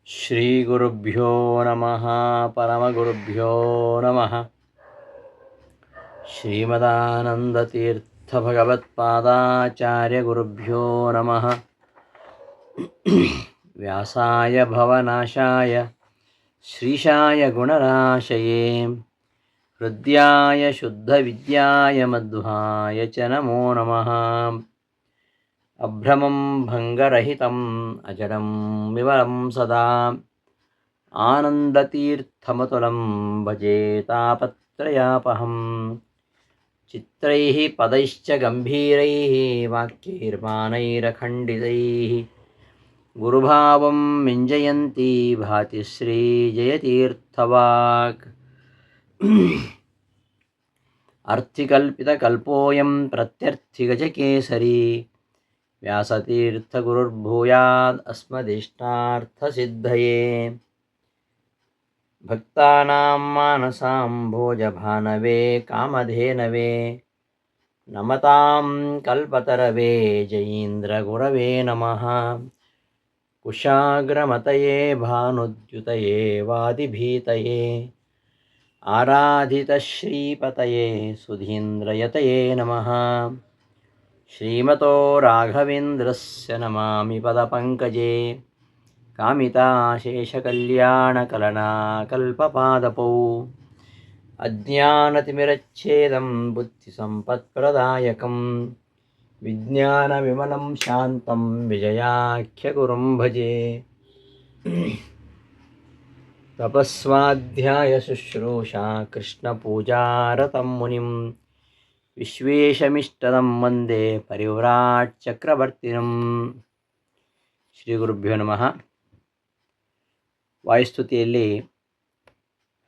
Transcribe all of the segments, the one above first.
ಶ್ರೀಗುರುಭ್ಯೋ ನಮಃ ಪರಮಗುರುಭ್ಯೋ ನಮಃ. ಶ್ರೀಮದಾನಂದತೀರ್ಥಭಗವತ್ಪಾದಾಚಾರ್ಯಗುರುಭ್ಯೋ ನಮಃ. ವ್ಯಾಸಾಯ ಭವನಾಶಾಯ ಶ್ರೀಶಾಯ ಗುಣರಾಶಯೇ ಹೃದ್ಯಾಯ ಶುದ್ಧವಿದ್ಯಾಯ ಮಧ್ವಾಯ ಚ ನಮೋ ನಮಃ. ಅಭ್ರಮಂ ಭಂಗರಹಿತಂ ಅಜಡಂ ವಿಮಲಂ ಸದಾ ಆನಂದತೀರ್ಥಮತುಲಂ ಭಜೆ ತಾಪತ್ರಯಾಪಹಂ. ಚಿತ್ರೈಃ ಪದೈಶ್ಚ ಗಂಭೀರೈಃ ವಾಕ್ಯೈರ್ಮಾನೈರಖಂಡಿತೈಃ ಗುರುಭಾವಂ ಮಿಂಜಯಂತಿ ಭಾತಿ ಶ್ರೀ ಜಯತೀರ್ಥವಾಕ್. ಅರ್ಥಿಕಲ್ಪಿತಕಲ್ಪೋಯಂ ಪ್ರತ್ಯರ್ಥಿಗಜಕೇಸರಿ ವ್ಯಾಸತೀರ್ಥಗುರುರ್ಭೂಯಾದ್ ಅಸ್ಮದಿಷ್ಟಾರ್ಥಸಿದ್ಧಯೇ. ಭಕ್ತಾನಾಂ ಮಾನಸಾಂ ಭೋಜಭಾನವೇ ಕಾಮಧೇನವೇ ನಮತಾಂ ಕಲ್ಪತರವೇ ಜಯೀಂದ್ರಗುರವೇ ನಮಃ. ಕುಶಾಗ್ರಮತಯೇ ಭಾನುದ್ಯುತಯೇ ವಾದಿಭೀತಯೇ ಆರಾಧಿತಶ್ರೀಪತಯೇ ಸುಧೀಂದ್ರಯತಯೇ ನಮಃ. ಶ್ರೀಮತೋ ರಾಘವೇಂದ್ರಸ್ಯ ನಮಾಮಿ ಪದಪಂಕಜೇ ಕಾಮಿತಾಶೇಷಕಲ್ಯಾಣಕಲನಾಕಲ್ಪಪಾದಪೌ. ಅಜ್ಞಾನತಿಮಿರಚ್ಛೇದಂ ಬುದ್ಧಿಸಂಪತ್ಪ್ರದಾಯಕಂ ವಿಜ್ಞಾನವಿಮಲಂ ಶಾಂತಂ ವಿಜಯಾಖ್ಯಗುರುಂ ಭಜೆ. ತಪಸ್ವಾಧ್ಯಾಯ ಶುಶ್ರೂಷಾ ಕೃಷ್ಣಪೂಜಾರತಂ ಮುನಿಂ ವಿಶ್ವೇಶಮಿಷ್ಟದಂ ವಂದೇ ಪರಿವ್ರಾಟ್ ಚಕ್ರವರ್ತಿನಂ. ಶ್ರೀ ಗುರುಭ್ಯೋ ನಮಃ. ವಾಯುಸ್ತುತಿಯಲ್ಲಿ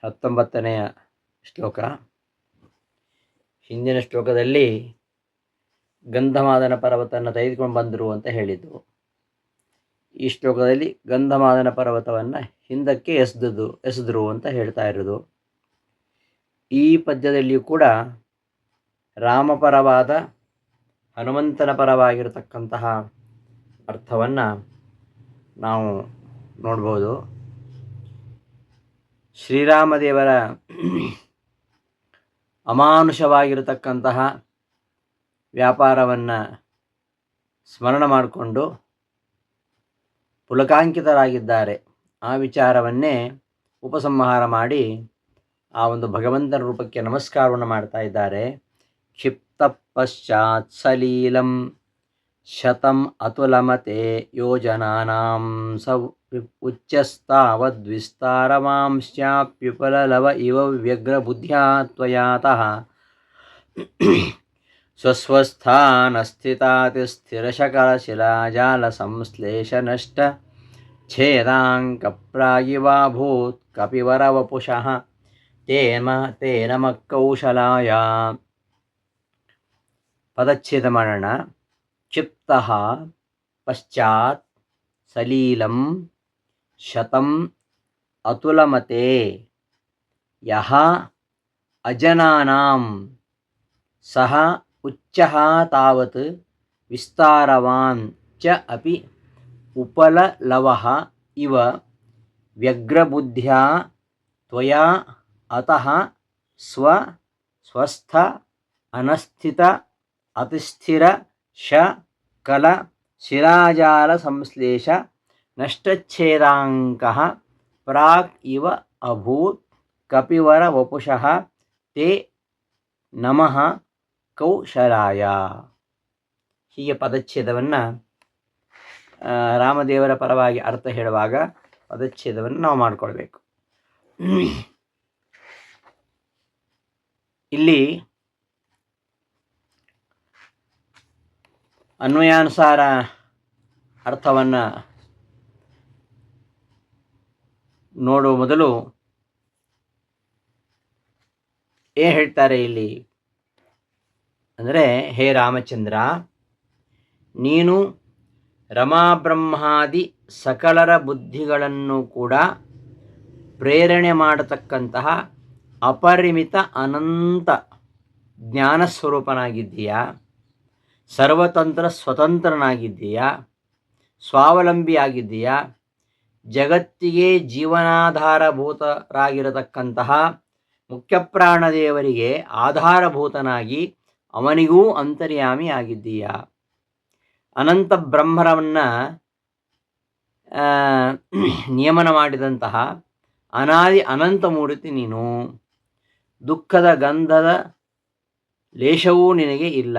19ನೆಯ ಶ್ಲೋಕ. ಹಿಂದಿನ ಶ್ಲೋಕದಲ್ಲಿ ಗಂಧಮಾದನ ಪರ್ವತವನ್ನು ತೆಗೆದುಕೊಂಡು ಬಂದರು ಅಂತ ಹೇಳಿದ್ದು. ಈ ಶ್ಲೋಕದಲ್ಲಿ ಗಂಧಮಾದನ ಪರ್ವತವನ್ನು ಹಿಂದಕ್ಕೆ ಎಸೆದರು ಅಂತ ಹೇಳ್ತಾ ಇರೋದು. ಈ ಪದ್ಯದಲ್ಲಿಯೂ ಕೂಡ ರಾಮಪರವಾದ ಹನುಮಂತನ ಪರವಾಗಿರತಕ್ಕಂತಹ ಅರ್ಥವನ್ನು ನಾವು ನೋಡ್ಬೋದು. ಶ್ರೀರಾಮದೇವರ ಅಮಾನುಷವಾಗಿರತಕ್ಕಂತಹ ವ್ಯಾಪಾರವನ್ನು ಸ್ಮರಣ ಮಾಡಿಕೊಂಡು ಪುಲಕಾಂಕಿತರಾಗಿದ್ದಾರೆ. ಆ ವಿಚಾರವನ್ನೇ ಉಪಸಂಹಾರ ಮಾಡಿ ಆ ಒಂದು ಭಗವಂತನ ರೂಪಕ್ಕೆ ನಮಸ್ಕಾರವನ್ನು ಮಾಡ್ತಾ ಇದ್ದಾರೆ. ಕ್ಷಿಪ್ತ ಪಶ್ಚಾತ್ ಸಲೀಲಂ ಶತಂ ಅತುಲಮತೆ ಯೋಜನಾನಾಂ ಸ ಉಚ್ಚಸ್ತಾವದ್ವಿಸ್ತಾರಮಾಂಶ್ಚಾಪ್ಯುಪಲಲವ ಇವ ವ್ಯಗ್ರಬುದ್ಧ್ಯಾ ತ್ವಯಾತಃ ಸ್ವಸ್ವಸ್ಥಾನಸ್ಥಿತಾತಿಸ್ಥಿರಶಕಲಶಿಲಾಜಾಲಸಂಶ್ಲೇಷನಷ್ಟ ಛೇದಾಂಕಪ್ರಾಗಿವಾಭೂತ್ ಕಪಿವರವಪುಷಃ ತೇನ ಮಕ್ಕೌಶಲಾಯ. ಪದಚ್ಛೇದ ಮಾಡೋಣ. ಕ್ಷಿಪ್ತಃ ಪಶ್ಚಾತ್ ಸಲೀಲಂ ಶತಂ ಅತುಲಮತೆ ಯಃ ಅಜನಾನಾಂ ಸಹ ಉಚ್ಚಃ ತಾವತ್ ವಿಸ್ತಾರವಾನ್ ಚ ಅಪಿ ಉಪಲಲವಃ ಇವ ವ್ಯಗ್ರಬುದ್ಧ್ಯಾ ತ್ವಯಾ ಅತಃ ಸ್ವಸ್ಥ ಅನಸ್ಥಿತ ಅತಿಸ್ಥಿರ ಕಲ ಶಿಲಾಜಾಲ ಸಂಶ್ಲೇಷ ನಷ್ಟಚ್ಛೇದಾಂಕಃ ಪ್ರಾಕ್ ಇವ ಅಭೂತ್ ಕಪಿವರ ವಪುಷಃ ತೇ ನಮಃ ಕೌಶಲಾಯ. ಹೀಗೆ ಪದಚ್ಛೇದವನ್ನು ರಾಮದೇವರ ಪರವಾಗಿ ಅರ್ಥ ಹೇಳುವಾಗ ಪದಚ್ಛೇದವನ್ನು ನಾವು ಮಾಡಿಕೊಳ್ಬೇಕು. ಇಲ್ಲಿ ಅನ್ವಯಾನುಸಾರ ಅರ್ಥವನ್ನು ನೋಡುವ ಮೊದಲು ಏನು ಹೇಳ್ತಾರೆ ಇಲ್ಲಿ ಅಂದರೆ, ಹೇ ರಾಮಚಂದ್ರ, ನೀನು ರಮಾಬ್ರಹ್ಮಾದಿ ಸಕಲರ ಬುದ್ಧಿಗಳನ್ನು ಕೂಡ ಪ್ರೇರಣೆ ಮಾಡತಕ್ಕಂತಹ ಅಪರಿಮಿತ ಅನಂತ ಜ್ಞಾನಸ್ವರೂಪನಾಗಿದ್ದೀಯಾ. ಸರ್ವತಂತ್ರ ಸ್ವತಂತ್ರನಾಗಿದ್ದೀಯಾ, ಸ್ವಾವಲಂಬಿಯಾಗಿದ್ದೀಯಾ. ಜಗತ್ತಿಗೆ ಜೀವನಾಧಾರಭೂತರಾಗಿರತಕ್ಕಂತಹ ಮುಖ್ಯಪ್ರಾಣದೇವರಿಗೆ ಆಧಾರಭೂತನಾಗಿ ಅವನಿಗೂ ಅಂತರ್ಯಾಮಿ ಆಗಿದ್ದೀಯ. ಅನಂತ ಬ್ರಹ್ಮರವನ್ನು ನಿಯಮನ ಮಾಡಿದಂತಹ ಅನಾದಿ ಅನಂತ ಮೂರ್ತಿ ನೀನು. ದುಃಖದ ಗಂಧದ ಲೇಷವೂ ನಿನಗೆ ಇಲ್ಲ.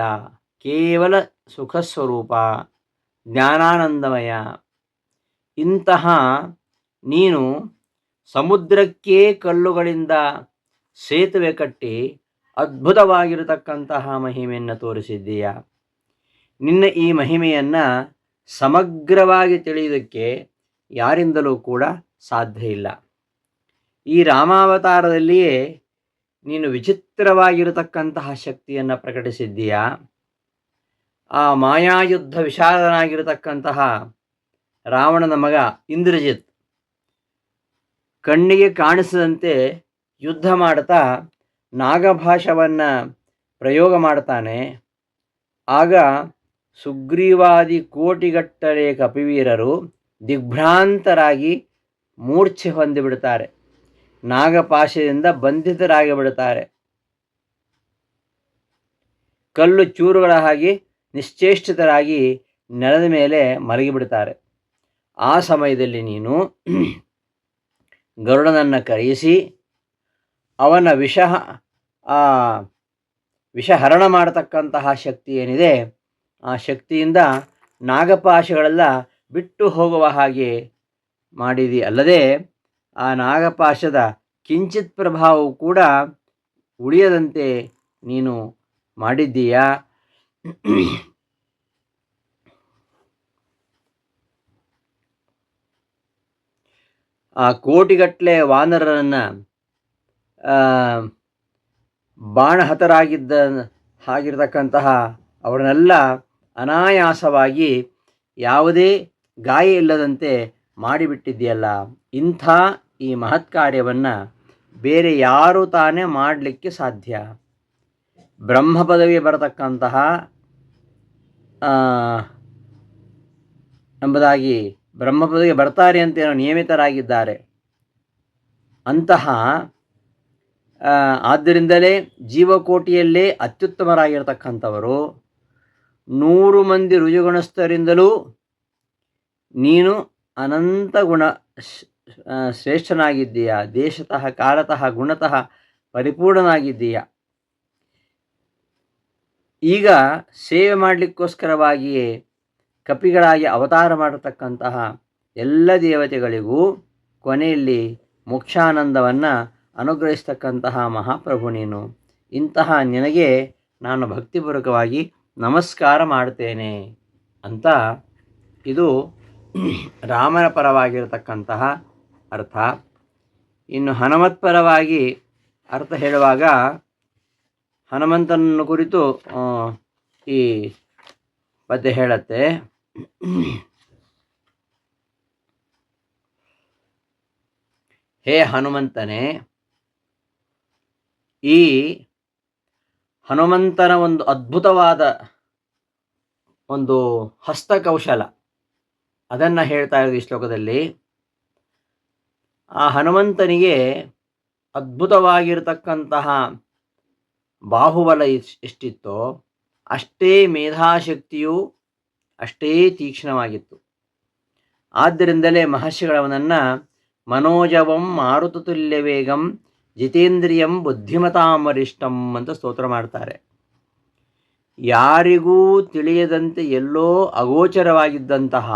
ಕೇವಲ ಸುಖಸ್ವರೂಪ, ಜ್ಞಾನಾನಂದಮಯ. ಇಂತಹ ನೀನು ಸಮುದ್ರಕ್ಕೆ ಕಲ್ಲುಗಳಿಂದ ಸೇತುವೆ ಕಟ್ಟಿ ಅದ್ಭುತವಾಗಿರತಕ್ಕಂತಹ ಮಹಿಮೆಯನ್ನು ತೋರಿಸಿದ್ದೀಯ. ನಿನ್ನ ಈ ಮಹಿಮೆಯನ್ನು ಸಮಗ್ರವಾಗಿ ತಿಳಿಯುವುದಕ್ಕೆ ಯಾರಿಂದಲೂ ಕೂಡ ಸಾಧ್ಯ ಇಲ್ಲ. ಈ ರಾಮಾವತಾರದಲ್ಲಿಯೇ ನೀನು ವಿಚಿತ್ರವಾಗಿರತಕ್ಕಂತಹ ಶಕ್ತಿಯನ್ನು ಪ್ರಕಟಿಸಿದ್ದೀಯ. ಆ ಮಾಯಾಯುದ್ಧ ವಿಶಾರದನಾಗಿರತಕ್ಕಂತಹ ರಾವಣನ ಮಗ ಇಂದ್ರಜಿತ್ ಕಣ್ಣಿಗೆ ಕಾಣಿಸದಂತೆ ಯುದ್ಧ ಮಾಡ್ತಾ ನಾಗಭಾಷವನ್ನು ಪ್ರಯೋಗ ಮಾಡ್ತಾನೆ. ಆಗ ಸುಗ್ರೀವಾದಿ ಕೋಟಿಗಟ್ಟಲೆ ಕಪಿವೀರರು ದಿಗ್ಭ್ರಾಂತರಾಗಿ ಮೂರ್ಛೆ ಹೊಂದಿಬಿಡ್ತಾರೆ. ನಾಗಪಾಶದಿಂದ ಬಂಧಿತರಾಗಿ ಬಿಡುತ್ತಾರೆ. ಕಲ್ಲು ಚೂರುಗಳ ಹಾಗೆ ನಿಶ್ಚೇಷ್ಟಿತರಾಗಿ ನೆಲದ ಮೇಲೆ ಮಲಗಿಬಿಡ್ತಾರೆ. ಆ ಸಮಯದಲ್ಲಿ ನೀನು ಗರುಡನನ್ನು ಕರೆಯಿಸಿ ಅವನ ವಿಷಹರಣ ಮಾಡತಕ್ಕಂತಹ ಶಕ್ತಿ ಏನಿದೆ ಆ ಶಕ್ತಿಯಿಂದ ನಾಗಪಾಶಗಳೆಲ್ಲ ಬಿಟ್ಟು ಹೋಗುವ ಹಾಗೆ ಮಾಡಿದಿ. ಅಲ್ಲದೆ ಆ ನಾಗಪಾಶದ ಕಿಂಚಿತ್ ಪ್ರಭಾವವು ಕೂಡ ಉಳಿಯದಂತೆ ನೀನು ಮಾಡಿದ್ದೀಯಾ. ಆ ಕೋಟಿಗಟ್ಟಲೆ ವಾನರರನ್ನು ಬಾಣಹತರಾಗಿರ್ತಕ್ಕಂತಹ ಅವರನ್ನೆಲ್ಲ ಅನಾಯಾಸವಾಗಿ ಯಾವುದೇ ಗಾಯ ಇಲ್ಲದಂತೆ ಮಾಡಿಬಿಟ್ಟಿದೆಯಲ್ಲ. ಇಂಥ ಈ ಮಹತ್ ಕಾರ್ಯವನ್ನು ಬೇರೆ ಯಾರು ತಾನೇ ಮಾಡಲಿಕ್ಕೆ ಸಾಧ್ಯ? ಬ್ರಹ್ಮ ಪದವಿಗೆ ಬರತಕ್ಕಂತಹ ಎಂಬುದಾಗಿ ಬ್ರಹ್ಮ ಪದವಿಗೆ ಬರ್ತಾರೆ ಅಂತ ಏನೋ ನಿಯಮಿತರಾಗಿದ್ದಾರೆ. ಅಂತಹ ಆದ್ದರಿಂದಲೇ ಜೀವಕೋಟಿಯಲ್ಲೇ ಅತ್ಯುತ್ತಮರಾಗಿರ್ತಕ್ಕಂಥವರು 100 ಮಂದಿ ರುಜುಗುಣಸ್ಥರಿಂದಲೂ ನೀನು ಅನಂತ ಗುಣ ಶ್ರೇಷ್ಠನಾಗಿದ್ದೀಯ. ದೇಶತಃ ಕಾಲತಃ ಗುಣತಃ ಪರಿಪೂರ್ಣನಾಗಿದ್ದೀಯ. ಈಗ ಸೇವೆ ಮಾಡಲಿಕ್ಕೋಸ್ಕರವಾಗಿಯೇ ಕಪಿಗಳಾಗಿ ಅವತಾರ ಮಾಡತಕ್ಕಂತಹ ಎಲ್ಲ ದೇವತೆಗಳಿಗೂ ಕೊನೆಯಲ್ಲಿ ಮೋಕ್ಷಾನಂದವನ್ನು ಅನುಗ್ರಹಿಸ್ತಕ್ಕಂತಹ ಮಹಾಪ್ರಭು ನೀನು. ಇಂತಹ ನಿನಗೆ ನಾನು ಭಕ್ತಿಪೂರ್ವಕವಾಗಿ ನಮಸ್ಕಾರ ಮಾಡ್ತೇನೆ ಅಂತ ಇದು ರಾಮನ ಪರವಾಗಿರತಕ್ಕಂತಹ ಅರ್ಥ. ಇನ್ನು ಹನುಮತ್ಪರವಾಗಿ ಅರ್ಥ ಹೇಳುವಾಗ ಹನುಮಂತನನ್ನು ಕುರಿತು ಈ ಪದ್ಯ ಹೇಳುತ್ತೆ. ಹೇ ಹನುಮಂತನೇ, ಈ ಹನುಮಂತನ ಒಂದು ಅದ್ಭುತವಾದ ಒಂದು ಹಸ್ತಕೌಶಲ ಅದನ್ನು ಹೇಳ್ತಾ ಇರೋದು ಈ ಶ್ಲೋಕದಲ್ಲಿ. ಆ ಹನುಮಂತನಿಗೆ ಅದ್ಭುತವಾಗಿರತಕ್ಕಂತಹ ಬಾಹುಬಲ ಎಷ್ಟಿತ್ತೋ ಅಷ್ಟೇ ಮೇಧಾಶಕ್ತಿಯು ಅಷ್ಟೇ ತೀಕ್ಷ್ಣವಾಗಿತ್ತು. ಆದ್ದರಿಂದಲೇ ಮಹರ್ಷಿಗಳವನನ್ನು ಮನೋಜವಂ ಮಾರುತತುಲ್ಯ ವೇಗಂ ಜಿತೇಂದ್ರಿಯಂ ಬುದ್ಧಿಮತಾಮರಿಷ್ಟಂ ಅಂತ ಸ್ತೋತ್ರ ಮಾಡ್ತಾರೆ. ಯಾರಿಗೂ ತಿಳಿಯದಂತೆ ಎಲ್ಲೋ ಅಗೋಚರವಾಗಿದ್ದಂತಹ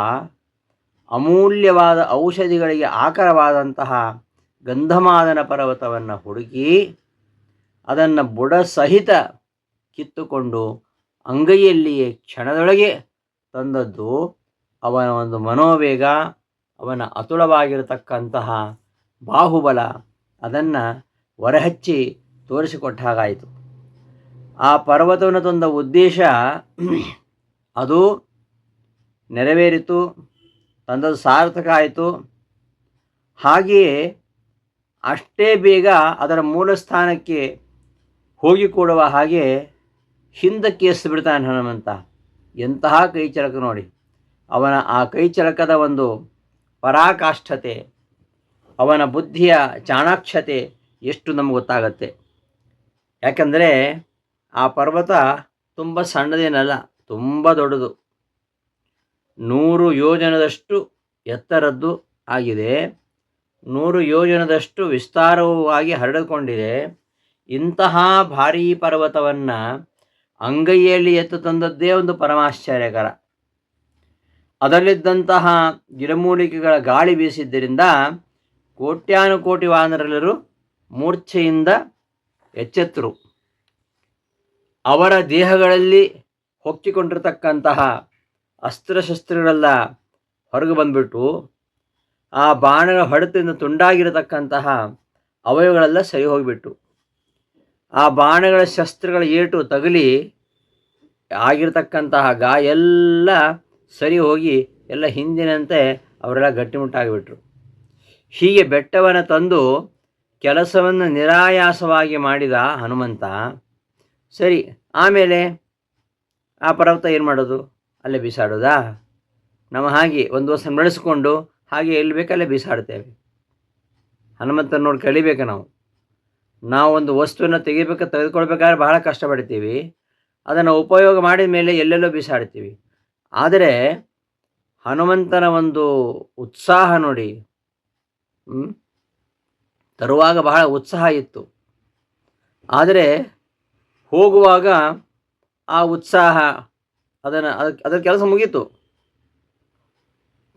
ಅಮೂಲ್ಯವಾದ ಔಷಧಿಗಳಿಗೆ ಆಕರವಾದಂತಹ ಗಂಧಮಾದನ ಪರ್ವತವನ್ನು ಹುಡುಕಿ ಅದನ್ನು ಬುಡ ಸಹಿತ ಕಿತ್ತುಕೊಂಡು ಅಂಗೈಯಲ್ಲಿಯೇ ಕ್ಷಣದೊಳಗೆ ತಂದದ್ದು ಅವನ ಒಂದು ಮನೋವೇಗ, ಅವನ ಅತುಲವಾಗಿರತಕ್ಕಂತಹ ಬಾಹುಬಲ. ಅದನ್ನು ಹೊರಹಚ್ಚಿ ತೋರಿಸಿಕೊಟ್ಟ ಹಾಗಾಯಿತು. ಆ ಪರ್ವತವನ್ನು ತಂದ ಉದ್ದೇಶ ಅದು ನೆರವೇರಿತು, ತಂದದ್ದು ಸಾರ್ಥಕ ಆಯಿತು. ಹಾಗೆಯೇ ಅಷ್ಟೇ ಬೇಗ ಅದರ ಮೂಲ ಸ್ಥಾನಕ್ಕೆ ಹೋಗಿಕೊಡುವ ಹಾಗೆ ಹಿಂದಕ್ಕೆ ಎಸ್ಬಿಡ್ತಾನೆ ಹನುಮಂತ. ಎಂತಹ ಕೈಚಳಕ ನೋಡಿ. ಅವನ ಆ ಕೈಚಳಕದ ಒಂದು ಪರಾಕಾಷ್ಠತೆ, ಅವನ ಬುದ್ಧಿಯ ಚಾಣಾಕ್ಷತೆ ಎಷ್ಟು ನಮಗೆ ಗೊತ್ತಾಗತ್ತೆ. ಯಾಕಂದರೆ ಆ ಪರ್ವತ ತುಂಬ ಸಣ್ಣದೇನಲ್ಲ, ತುಂಬ ದೊಡ್ಡದು. 100 ಯೋಜನದಷ್ಟು ಎತ್ತರದ್ದು ಆಗಿದೆ, 100 ಯೋಜನದಷ್ಟು ವಿಸ್ತಾರವೂ ಆಗಿ ಹರಡಿಕೊಂಡಿದೆ. ಇಂತಹ ಭಾರೀ ಪರ್ವತವನ್ನು ಅಂಗೈಯಲ್ಲಿ ಎತ್ತು ತಂದದ್ದೇ ಒಂದು ಪರಮಾಶ್ಚರ್ಯಕರ. ಅದರಲ್ಲಿದ್ದಂತಹ ಗಿಡಮೂಲಿಕೆಗಳ ಗಾಳಿ ಬೀಸಿದ್ದರಿಂದ ಕೋಟ್ಯಾನುಕೋಟಿ ವಾನರರು ಮೂರ್ಛೆಯಿಂದ ಎಚ್ಚೆತ್ತರು. ಅವರ ದೇಹಗಳಲ್ಲಿ ಹೊಕ್ಕಿಕೊಂಡಿರತಕ್ಕಂತಹ ಅಸ್ತ್ರಶಸ್ತ್ರಗಳೆಲ್ಲ ಹೊರಗೆ ಬಂದುಬಿಟ್ಟು ಆ ಬಾಣಗಳ ಹೊಡೆತದಿಂದ ತುಂಡಾಗಿರತಕ್ಕಂತಹ ಅವಯವಗಳೆಲ್ಲ ಸರಿ ಹೋಗಿಬಿಟ್ಟು, ಆ ಬಾಣಗಳ ಶಸ್ತ್ರಗಳ ಏಟು ತಗಲಿ ಆಗಿರತಕ್ಕಂತಹ ಗಾಯ ಎಲ್ಲ ಸರಿ ಹೋಗಿ ಎಲ್ಲ ಹಿಂದಿನಂತೆ ಅವರೆಲ್ಲ ಗಟ್ಟಿಮುಟ್ಟಾಗಿಬಿಟ್ರು. ಹೀಗೆ ಬೆಟ್ಟವನ್ನು ತಂದು ಕೆಲಸವನ್ನು ನಿರಾಯಾಸವಾಗಿ ಮಾಡಿದ ಹನುಮಂತ. ಸರಿ, ಆಮೇಲೆ ಆ ಪರ್ವತ ಏನು ಮಾಡೋದು? ಅಲ್ಲೇ ಬೀಸಾಡೋದಾ? ನಮ್ಮ ಹಾಗೆ ಒಂದು ವರ್ಷ ಬೆಳೆಸ್ಕೊಂಡು ಹಾಗೆ ಎಲ್ಲಿ ಬೇಕಲ್ಲೇ ಬೀಸಾಡ್ತೇವೆ. ಹನುಮಂತನ ನೋಡಿ ಕಲಿಬೇಕು ನಾವು ಒಂದು ವಸ್ತುವನ್ನು ತೆಗೆದುಕೊಳ್ಬೇಕಾದ್ರೆ ಬಹಳ ಕಷ್ಟಪಡ್ತೀವಿ, ಅದನ್ನು ಉಪಯೋಗ ಮಾಡಿದ ಮೇಲೆ ಎಲ್ಲೆಲ್ಲೋ ಬೀಸಾಡ್ತೀವಿ. ಆದರೆ ಹನುಮಂತನ ಒಂದು ಉತ್ಸಾಹ ನೋಡಿ, ತರುವಾಗ ಬಹಳ ಉತ್ಸಾಹ ಇತ್ತು, ಆದರೆ ಹೋಗುವಾಗ ಆ ಉತ್ಸಾಹ ಅದರ ಕೆಲಸ ಮುಗೀತು.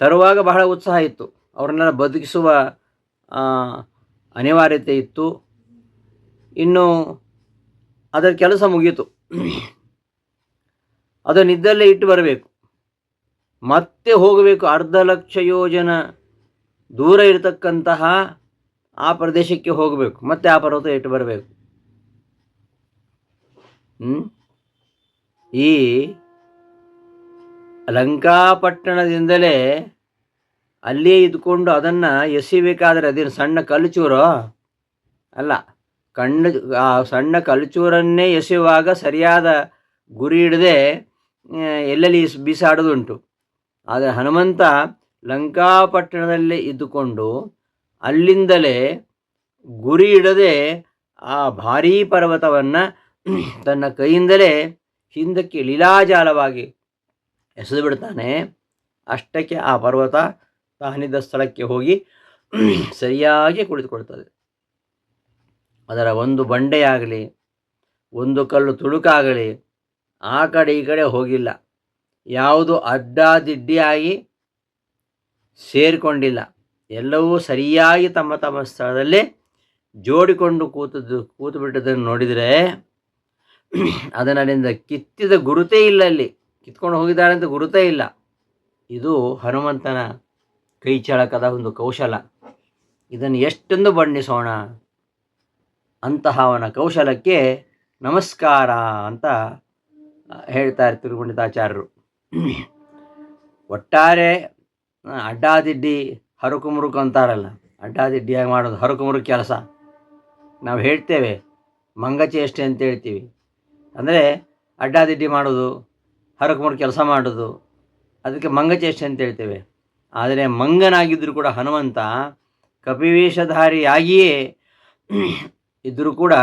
ತರುವಾಗ ಬಹಳ ಉತ್ಸಾಹ ಇತ್ತು, ಅವ್ರನ್ನೆಲ್ಲ ಬದುಕಿಸುವ ಅನಿವಾರ್ಯತೆ ಇತ್ತು, ಇನ್ನು ಅದರ ಕೆಲಸ ಮುಗೀತು. ಅದನ್ನಿದ್ದಲ್ಲೇ ಇಟ್ಟು ಬರಬೇಕು, ಮತ್ತೆ ಹೋಗಬೇಕು. 1,00,000 ಯೋಜನ ದೂರ ಇರತಕ್ಕಂತಹ ಆ ಪ್ರದೇಶಕ್ಕೆ ಹೋಗಬೇಕು, ಮತ್ತೆ ಆ ಪರ್ವತ ಇಟ್ಟು ಬರಬೇಕು. ಈ ಲಂಕಾಪಟ್ಟಣದಿಂದಲೇ ಅಲ್ಲಿಯೇ ಇದ್ಕೊಂಡು ಅದನ್ನು ಎಸಿಬೇಕಾದ್ರೆ ಅದೇನು ಸಣ್ಣ ಕಲ್ಲುಚೂರೋ ಅಲ್ಲ. ಸಣ್ಣ ಕಲ್ಲುಚೂರನ್ನೇ ಎಸೆಯುವಾಗ ಸರಿಯಾದ ಗುರಿ ಹಿಡದೆ ಎಲ್ಲೆಲ್ಲಿ ಬೀಸಾಡೋದುಂಟು. ಆದರೆ ಹನುಮಂತ ಲಂಕಾಪಟ್ಟಣದಲ್ಲೇ ಇದ್ದುಕೊಂಡು ಅಲ್ಲಿಂದಲೇ ಗುರಿ ಇಡದೆ ಆ ಭಾರೀ ಪರ್ವತವನ್ನು ತನ್ನ ಕೈಯಿಂದಲೇ ಹಿಂದಕ್ಕೆ ಲೀಲಾಜಾಲವಾಗಿ ಎಸೆದು ಬಿಡ್ತಾನೆ. ಅಷ್ಟಕ್ಕೆ ಆ ಪರ್ವತ ತಾನಿದ್ದ ಸ್ಥಳಕ್ಕೆ ಹೋಗಿ ಸರಿಯಾಗಿ ಕುಳಿತುಕೊಳ್ತದೆ. ಅದರ ಒಂದು ಬಂಡೆಯಾಗಲಿ, ಒಂದು ಕಲ್ಲು ತುಳುಕಾಗಲಿ ಆ ಕಡೆ ಈ ಕಡೆ ಹೋಗಿಲ್ಲ, ಯಾವುದು ಅಡ್ಡಾದಿಡ್ಡಿಯಾಗಿ ಸೇರಿಕೊಂಡಿಲ್ಲ. ಎಲ್ಲವೂ ಸರಿಯಾಗಿ ತಮ್ಮ ತಮ್ಮ ಸ್ಥಳದಲ್ಲೇ ಜೋಡಿಕೊಂಡು ಕೂತು ಬಿಟ್ಟದನ್ನು ನೋಡಿದರೆ ಅದನ್ನಲ್ಲಿಂದ ಕಿತ್ತಿದ ಗುರುತೇ ಇಲ್ಲ. ಅಲ್ಲಿ ಕಿತ್ಕೊಂಡು ಹೋಗಿದ್ದಾರೆ ಅಂತ ಗುರುತೇ ಇಲ್ಲ. ಇದು ಹನುಮಂತನ ಕೈಚಳಕದ ಒಂದು ಕೌಶಲ. ಇದನ್ನು ಎಷ್ಟೊಂದು ಬಣ್ಣಿಸೋಣ. ಅಂತಹ ಅವನ ಕೌಶಲಕ್ಕೆ ನಮಸ್ಕಾರ ಅಂತ ಹೇಳ್ತಾರೆ ತಿರುಪಂಡಿತಾಚಾರ್ಯರು. ಒಟ್ಟಾರೆ ಅಡ್ಡಾದಿಡ್ಡಿ ಹರುಕು ಮುರುಕು ಅಂತಾರಲ್ಲ, ಅಡ್ಡಾದಿಡ್ಡಿಯಾಗಿ ಮಾಡೋದು ಹರುಕು ಮುರುಕು ಕೆಲಸ. ನಾವು ಹೇಳ್ತೇವೆ ಮಂಗಚೇಷ್ಟೆ ಅಂತ ಹೇಳ್ತೀವಿ, ಅಂದರೆ ಅಡ್ಡಾದಿಡ್ಡಿ ಮಾಡೋದು, ಹರಕು ಮುರುಕು ಕೆಲಸ ಮಾಡೋದು, ಅದಕ್ಕೆ ಮಂಗಚೇಷ್ಟೆ ಅಂತ ಹೇಳ್ತೇವೆ. ಆದರೆ ಮಂಗನಾಗಿದ್ದರೂ ಕೂಡ ಹನುಮಂತ ಕಪಿವೇಷಧಾರಿಯಾಗಿಯೇ ಇದ್ದರೂ ಕೂಡ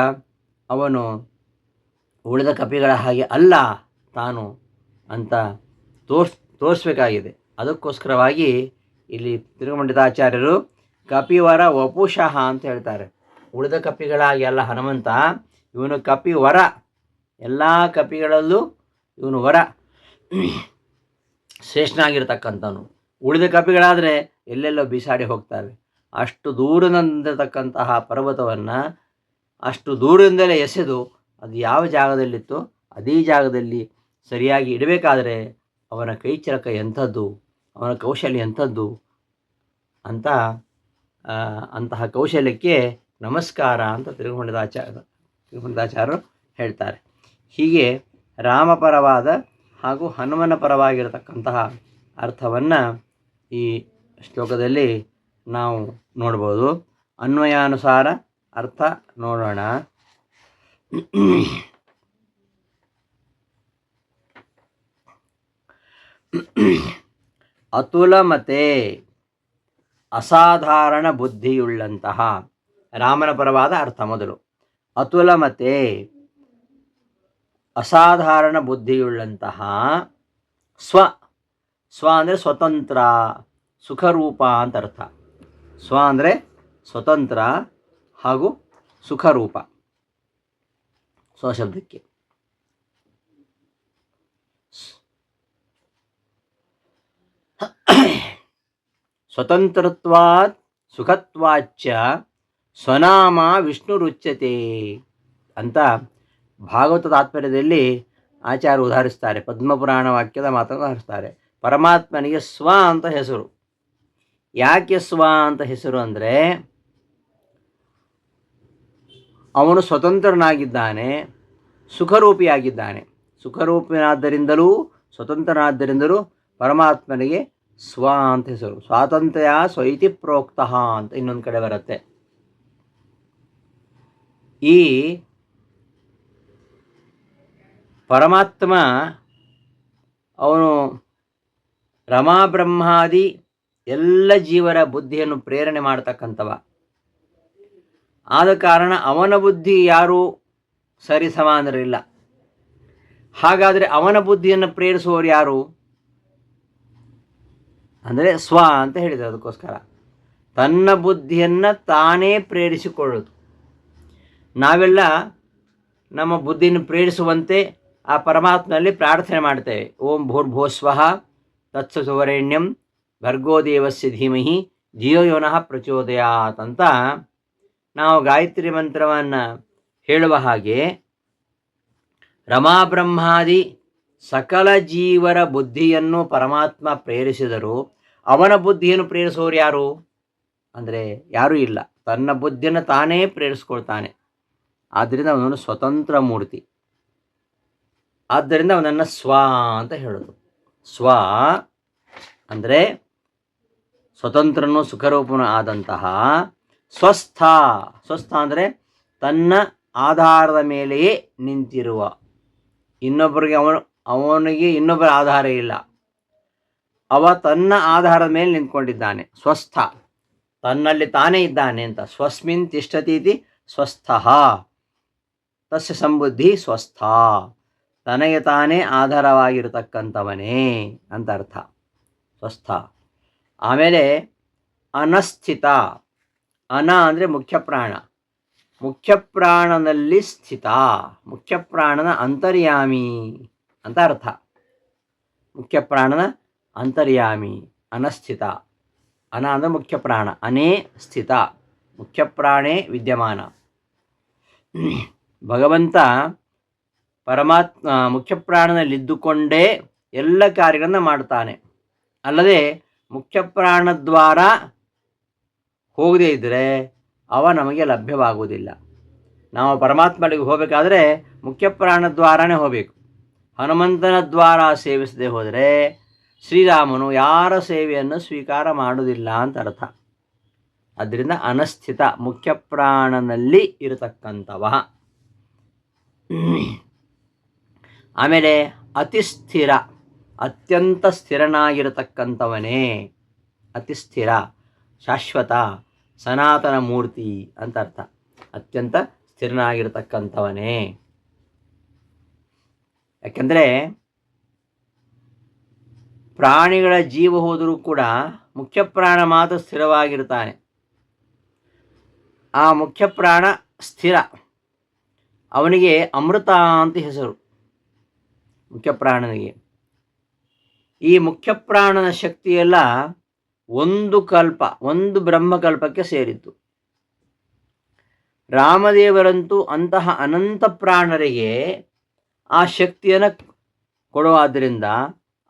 ಅವನು ಉಳಿದ ಕಪಿಗಳ ಹಾಗೆ ಅಲ್ಲ ತಾನು ಅಂತ ತೋರಿಸ್ಬೇಕಾಗಿದೆ. ಅದಕ್ಕೋಸ್ಕರವಾಗಿ ಇಲ್ಲಿ ತಿರುಪಂಡಿತಾಚಾರ್ಯರು ಕಪಿವರ ವಪುಷಃ ಅಂತ ಹೇಳ್ತಾರೆ. ಉಳಿದ ಕಪಿಗಳಾಗಿ ಅಲ್ಲ ಹನುಮಂತ, ಇವನು ಕಪಿವರ. ಎಲ್ಲ ಕಪಿಗಳಲ್ಲೂ ಇವನು ವರ, ಶ್ರೇಷ್ಠನಾಗಿರ್ತಕ್ಕಂಥವನು. ಉಳಿದ ಕಪಿಗಳಾದರೆ ಎಲ್ಲೆಲ್ಲೋ ಬಿಸಾಡಿ ಹೋಗ್ತವೆ. ಅಷ್ಟು ದೂರದಿಂದಿರತಕ್ಕಂತಹ ಪರ್ವತವನ್ನು ಅಷ್ಟು ದೂರದಿಂದಲೇ ಎಸೆದು ಅದು ಯಾವ ಜಾಗದಲ್ಲಿತ್ತೋ ಅದೇ ಜಾಗದಲ್ಲಿ ಸರಿಯಾಗಿ ಇಡಬೇಕಾದರೆ ಅವನ ಕೈಚಳಕ ಎಂಥದ್ದು, ಅವನ ಕೌಶಲ್ಯ ಎಂಥದ್ದು ಅಂತ ಅಂತಹ ಕೌಶಲ್ಯಕ್ಕೆ ನಮಸ್ಕಾರ ಅಂತ ತಿರುಪಂಡಿತಾಚಾರ್ಯರು ಹೇಳ್ತಾರೆ. ಹೀಗೆ ರಾಮಪರವಾದ ಹಾಗೂ ಹನುಮನ ಪರವಾಗಿರತಕ್ಕಂತಹ ಅರ್ಥವನ್ನು ಈ ಶ್ಲೋಕದಲ್ಲಿ ನಾವು ನೋಡ್ಬೋದು. ಅನ್ವಯಾನುಸಾರ ಅರ್ಥ ನೋಡೋಣ. ಅತುಲಮತೆ ಅಸಾಧಾರಣ ಬುದ್ಧಿಯುಳ್ಳಂತಹ, ರಾಮನ ಪರವಾದ ಅರ್ಥ ಮೊದಲು. ಅತುಲಮತೆ, ಅಸಾಧಾರಣ ಬುದ್ಧಿಯುಳ್ಳಂತಹ, ಸ್ವ ಅಂದರೆ ಸ್ವತಂತ್ರ, ಸುಖರೂಪ ಅಂತ ಅರ್ಥ. ಸ್ವ ಅಂದರೆ ಸ್ವತಂತ್ರ ಹಾಗೂ ಸುಖರೂಪ, ಸ್ವಶಬ್ದಕ್ಕೆ. ಸ್ವತಂತ್ರತ್ವಾತ್ ಸುಖತ್ವಾಚ್ಚ ಸ್ವನಾಮ ವಿಷ್ಣುರುಚ್ಯತೆ ಅಂತ ಭಾಗವತ ತಾತ್ಪರ್ಯದಲ್ಲಿ ಆಚಾರ್ಯ ಉದಾಹರಿಸ್ತಾರೆ. ಪದ್ಮಪುರಾಣ ವಾಕ್ಯದ ಮಾತನ್ನು ಉದಾಹರಿಸ್ತಾರೆ. ಪರಮಾತ್ಮನಿಗೆ ಸ್ವ ಅಂತ ಹೆಸರು. ಯಾಕೆ ಸ್ವ ಅಂತ ಹೆಸರು ಅಂದರೆ, ಅವನು ಸ್ವತಂತ್ರನಾಗಿದ್ದಾನೆ, ಸುಖರೂಪಿಯಾಗಿದ್ದಾನೆ. ಸುಖರೂಪಿನಾದ್ದರಿಂದಲೂ ಸ್ವತಂತ್ರನಾದ್ದರಿಂದಲೂ ಪರಮಾತ್ಮನಿಗೆ ಸ್ವ ಅಂತ ಹೆಸರು. ಸ್ವಾತಂತ್ರ್ಯ ಸ್ವೈತಿ ಪ್ರೋಕ್ತಃ ಅಂತ ಇನ್ನೊಂದು ಕಡೆ ಬರುತ್ತೆ. ಈ ಪರಮಾತ್ಮ ಅವನು ರಮಾಬ್ರಹ್ಮಾದಿ ಎಲ್ಲ ಜೀವರ ಬುದ್ಧಿಯನ್ನು ಪ್ರೇರಣೆ ಮಾಡತಕ್ಕಂಥವ. ಆದ ಕಾರಣ ಅವನ ಬುದ್ಧಿ ಯಾರೂ ಸರಿ ಸಮಾನರಿಲ್ಲ. ಹಾಗಾದರೆ ಅವನ ಬುದ್ಧಿಯನ್ನು ಪ್ರೇರಿಸುವವರು ಯಾರು ಅಂದರೆ ಸ್ವ ಅಂತ ಹೇಳಿದರು. ಅದಕ್ಕೋಸ್ಕರ ತನ್ನ ಬುದ್ಧಿಯನ್ನು ತಾನೇ ಪ್ರೇರಿಸಿಕೊಳ್ಳೋದು. ನಾವೆಲ್ಲ ನಮ್ಮ ಬುದ್ಧಿಯನ್ನು ಪ್ರೇರಿಸುವಂತೆ ಆ ಪರಮಾತ್ಮನಲ್ಲಿ ಪ್ರಾರ್ಥನೆ ಮಾಡ್ತೇವೆ. ಓಂ ಭೂರ್ಭುವಸ್ವಃ ತತ್ಸವಿತುರ್ವರೆಣ್ಯಂ ಭರ್ಗೋ ದೇವಸ್ಯ ಧೀಮಹಿ ಧಿಯೋ ಯೋ ನಃ ಪ್ರಚೋದಯಾತ್ ಅಂತ ನಾವು ಗಾಯತ್ರಿ ಮಂತ್ರವನ್ನು ಹೇಳುವ ಹಾಗೆ, ರಮಾಬ್ರಹ್ಮಾದಿ ಸಕಲ ಜೀವರ ಬುದ್ಧಿಯನ್ನು ಪರಮಾತ್ಮ ಪ್ರೇರಿಸಿದರು. ಅವನ ಬುದ್ಧಿಯನ್ನು ಪ್ರೇರಿಸೋರು ಯಾರು ಅಂದರೆ ಯಾರೂ ಇಲ್ಲ. ತನ್ನ ಬುದ್ಧಿಯನ್ನು ತಾನೇ ಪ್ರೇರಿಸ್ಕೊಳ್ತಾನೆ. ಆದ್ದರಿಂದ ಅವನನ್ನು ಸ್ವತಂತ್ರ ಮೂರ್ತಿ. ಆದ್ದರಿಂದ ಅವನನ್ನು ಸ್ವ ಅಂತ ಹೇಳೋದು. ಸ್ವ ಅಂದರೆ ಸ್ವತಂತ್ರನೂ ಸುಖರೂಪನೂ ಆದಂತಹ ಸ್ವಸ್ಥ. ಸ್ವಸ್ಥ ಅಂದರೆ ತನ್ನ ಆಧಾರದ ಮೇಲೆಯೇ ನಿಂತಿರುವ. ಇನ್ನೊಬ್ಬರಿಗೆ ಅವನಿಗೆ ಇನ್ನೊಬ್ಬರ ಆಧಾರ ಇಲ್ಲ. ಅವ ತನ್ನ ಆಧಾರದ ಮೇಲೆ ನಿಂತ್ಕೊಂಡಿದ್ದಾನೆ. ಸ್ವಸ್ಥ, ತನ್ನಲ್ಲಿ ತಾನೇ ಇದ್ದಾನೆ ಅಂತ. ಸ್ವಸ್ಮಿನ್ ತಿಷ್ಠತೀತಿ ಸ್ವಸ್ಥಃ ತಸ್ಯ ಸಂಬುದ್ಧಿ ಸ್ವಸ್ಥ. ತನಗೆ ತಾನೇ ಆಧಾರವಾಗಿರತಕ್ಕಂಥವನೇ ಅಂತ ಅರ್ಥ ಸ್ವಸ್ಥ. ಆಮೇಲೆ ಅನಸ್ಥಿತ. ಅನ ಅಂದರೆ ಮುಖ್ಯ ಪ್ರಾಣ. ಮುಖ್ಯ ಪ್ರಾಣನಲ್ಲಿ ಸ್ಥಿತ. ಮುಖ್ಯ ಪ್ರಾಣನ ಅಂತರ್ಯಾಮಿ ಅಂತ ಅರ್ಥ. ಮುಖ್ಯ ಪ್ರಾಣನ ಅಂತರ್ಯಾಮಿ, ಅನಸ್ಥಿತ. ಅನ ಅಂದರೆ ಮುಖ್ಯ ಪ್ರಾಣ, ಅನೇ ಸ್ಥಿತ, ಮುಖ್ಯ ಪ್ರಾಣೇ ವಿದ್ಯಮಾನ. ಭಗವಂತ ಪರಮಾತ್ಮ ಮುಖ್ಯ ಪ್ರಾಣನಲ್ಲಿದ್ದುಕೊಂಡೇ ಎಲ್ಲ ಕಾರ್ಯಗಳನ್ನು ಮಾಡ್ತಾನೆ. ಅಲ್ಲದೆ ಮುಖ್ಯ ಪ್ರಾಣದ್ವಾರ ಹೋಗದೇ ಇದ್ದರೆ ಅವ ನಮಗೆ ಲಭ್ಯವಾಗುವುದಿಲ್ಲ. ನಾವು ಪರಮಾತ್ಮನಿಗೆ ಹೋಗಬೇಕಾದ್ರೆ ಮುಖ್ಯ ಪ್ರಾಣದ್ವಾರನೇ ಹೋಗಬೇಕು. ಹನುಮಂತನ ದ್ವಾರ ಸೇವಿಸದೆ ಹೋದರೆ ಶ್ರೀರಾಮನು ಯಾರ ಸೇವೆಯನ್ನು ಸ್ವೀಕಾರ ಮಾಡುವುದಿಲ್ಲ ಅಂತ ಅರ್ಥ. ಅದರಿಂದ ಅನಸ್ಥಿತ, ಮುಖ್ಯ ಪ್ರಾಣನಲ್ಲಿ ಇರತಕ್ಕಂಥವ. ಆಮೇಲೆ ಅತಿಸ್ಥಿರ, ಅತ್ಯಂತ ಸ್ಥಿರನಾಗಿರತಕ್ಕಂಥವನೇ. ಅತಿಸ್ಥಿರ, ಶಾಶ್ವತ, ಸನಾತನ ಮೂರ್ತಿ ಅಂತ ಅರ್ಥ. ಅತ್ಯಂತ ಸ್ಥಿರನಾಗಿರತಕ್ಕಂಥವನೇ. ಯಾಕೆಂದರೆ ಪ್ರಾಣಿಗಳ ಜೀವ ಹೋದರೂ ಕೂಡ ಮುಖ್ಯ ಪ್ರಾಣ ಮಾತ್ರ ಸ್ಥಿರವಾಗಿರ್ತಾನೆ. ಆ ಮುಖ್ಯ ಪ್ರಾಣ ಸ್ಥಿರ. ಅವನಿಗೆ ಅಮೃತ ಅಂತ ಹೆಸರು ಮುಖ್ಯ ಪ್ರಾಣನಿಗೆ. ಈ ಮುಖ್ಯ ಪ್ರಾಣನ ಶಕ್ತಿಯೆಲ್ಲ ಒಂದು ಕಲ್ಪ, ಒಂದು ಬ್ರಹ್ಮಕಲ್ಪಕ್ಕೆ ಸೇರಿತ್ತು. ರಾಮದೇವರಂತೂ ಅಂತಹ ಅನಂತ ಪ್ರಾಣರಿಗೆ ಆ ಶಕ್ತಿಯನ್ನು ಕೊಡುವುದರಿಂದ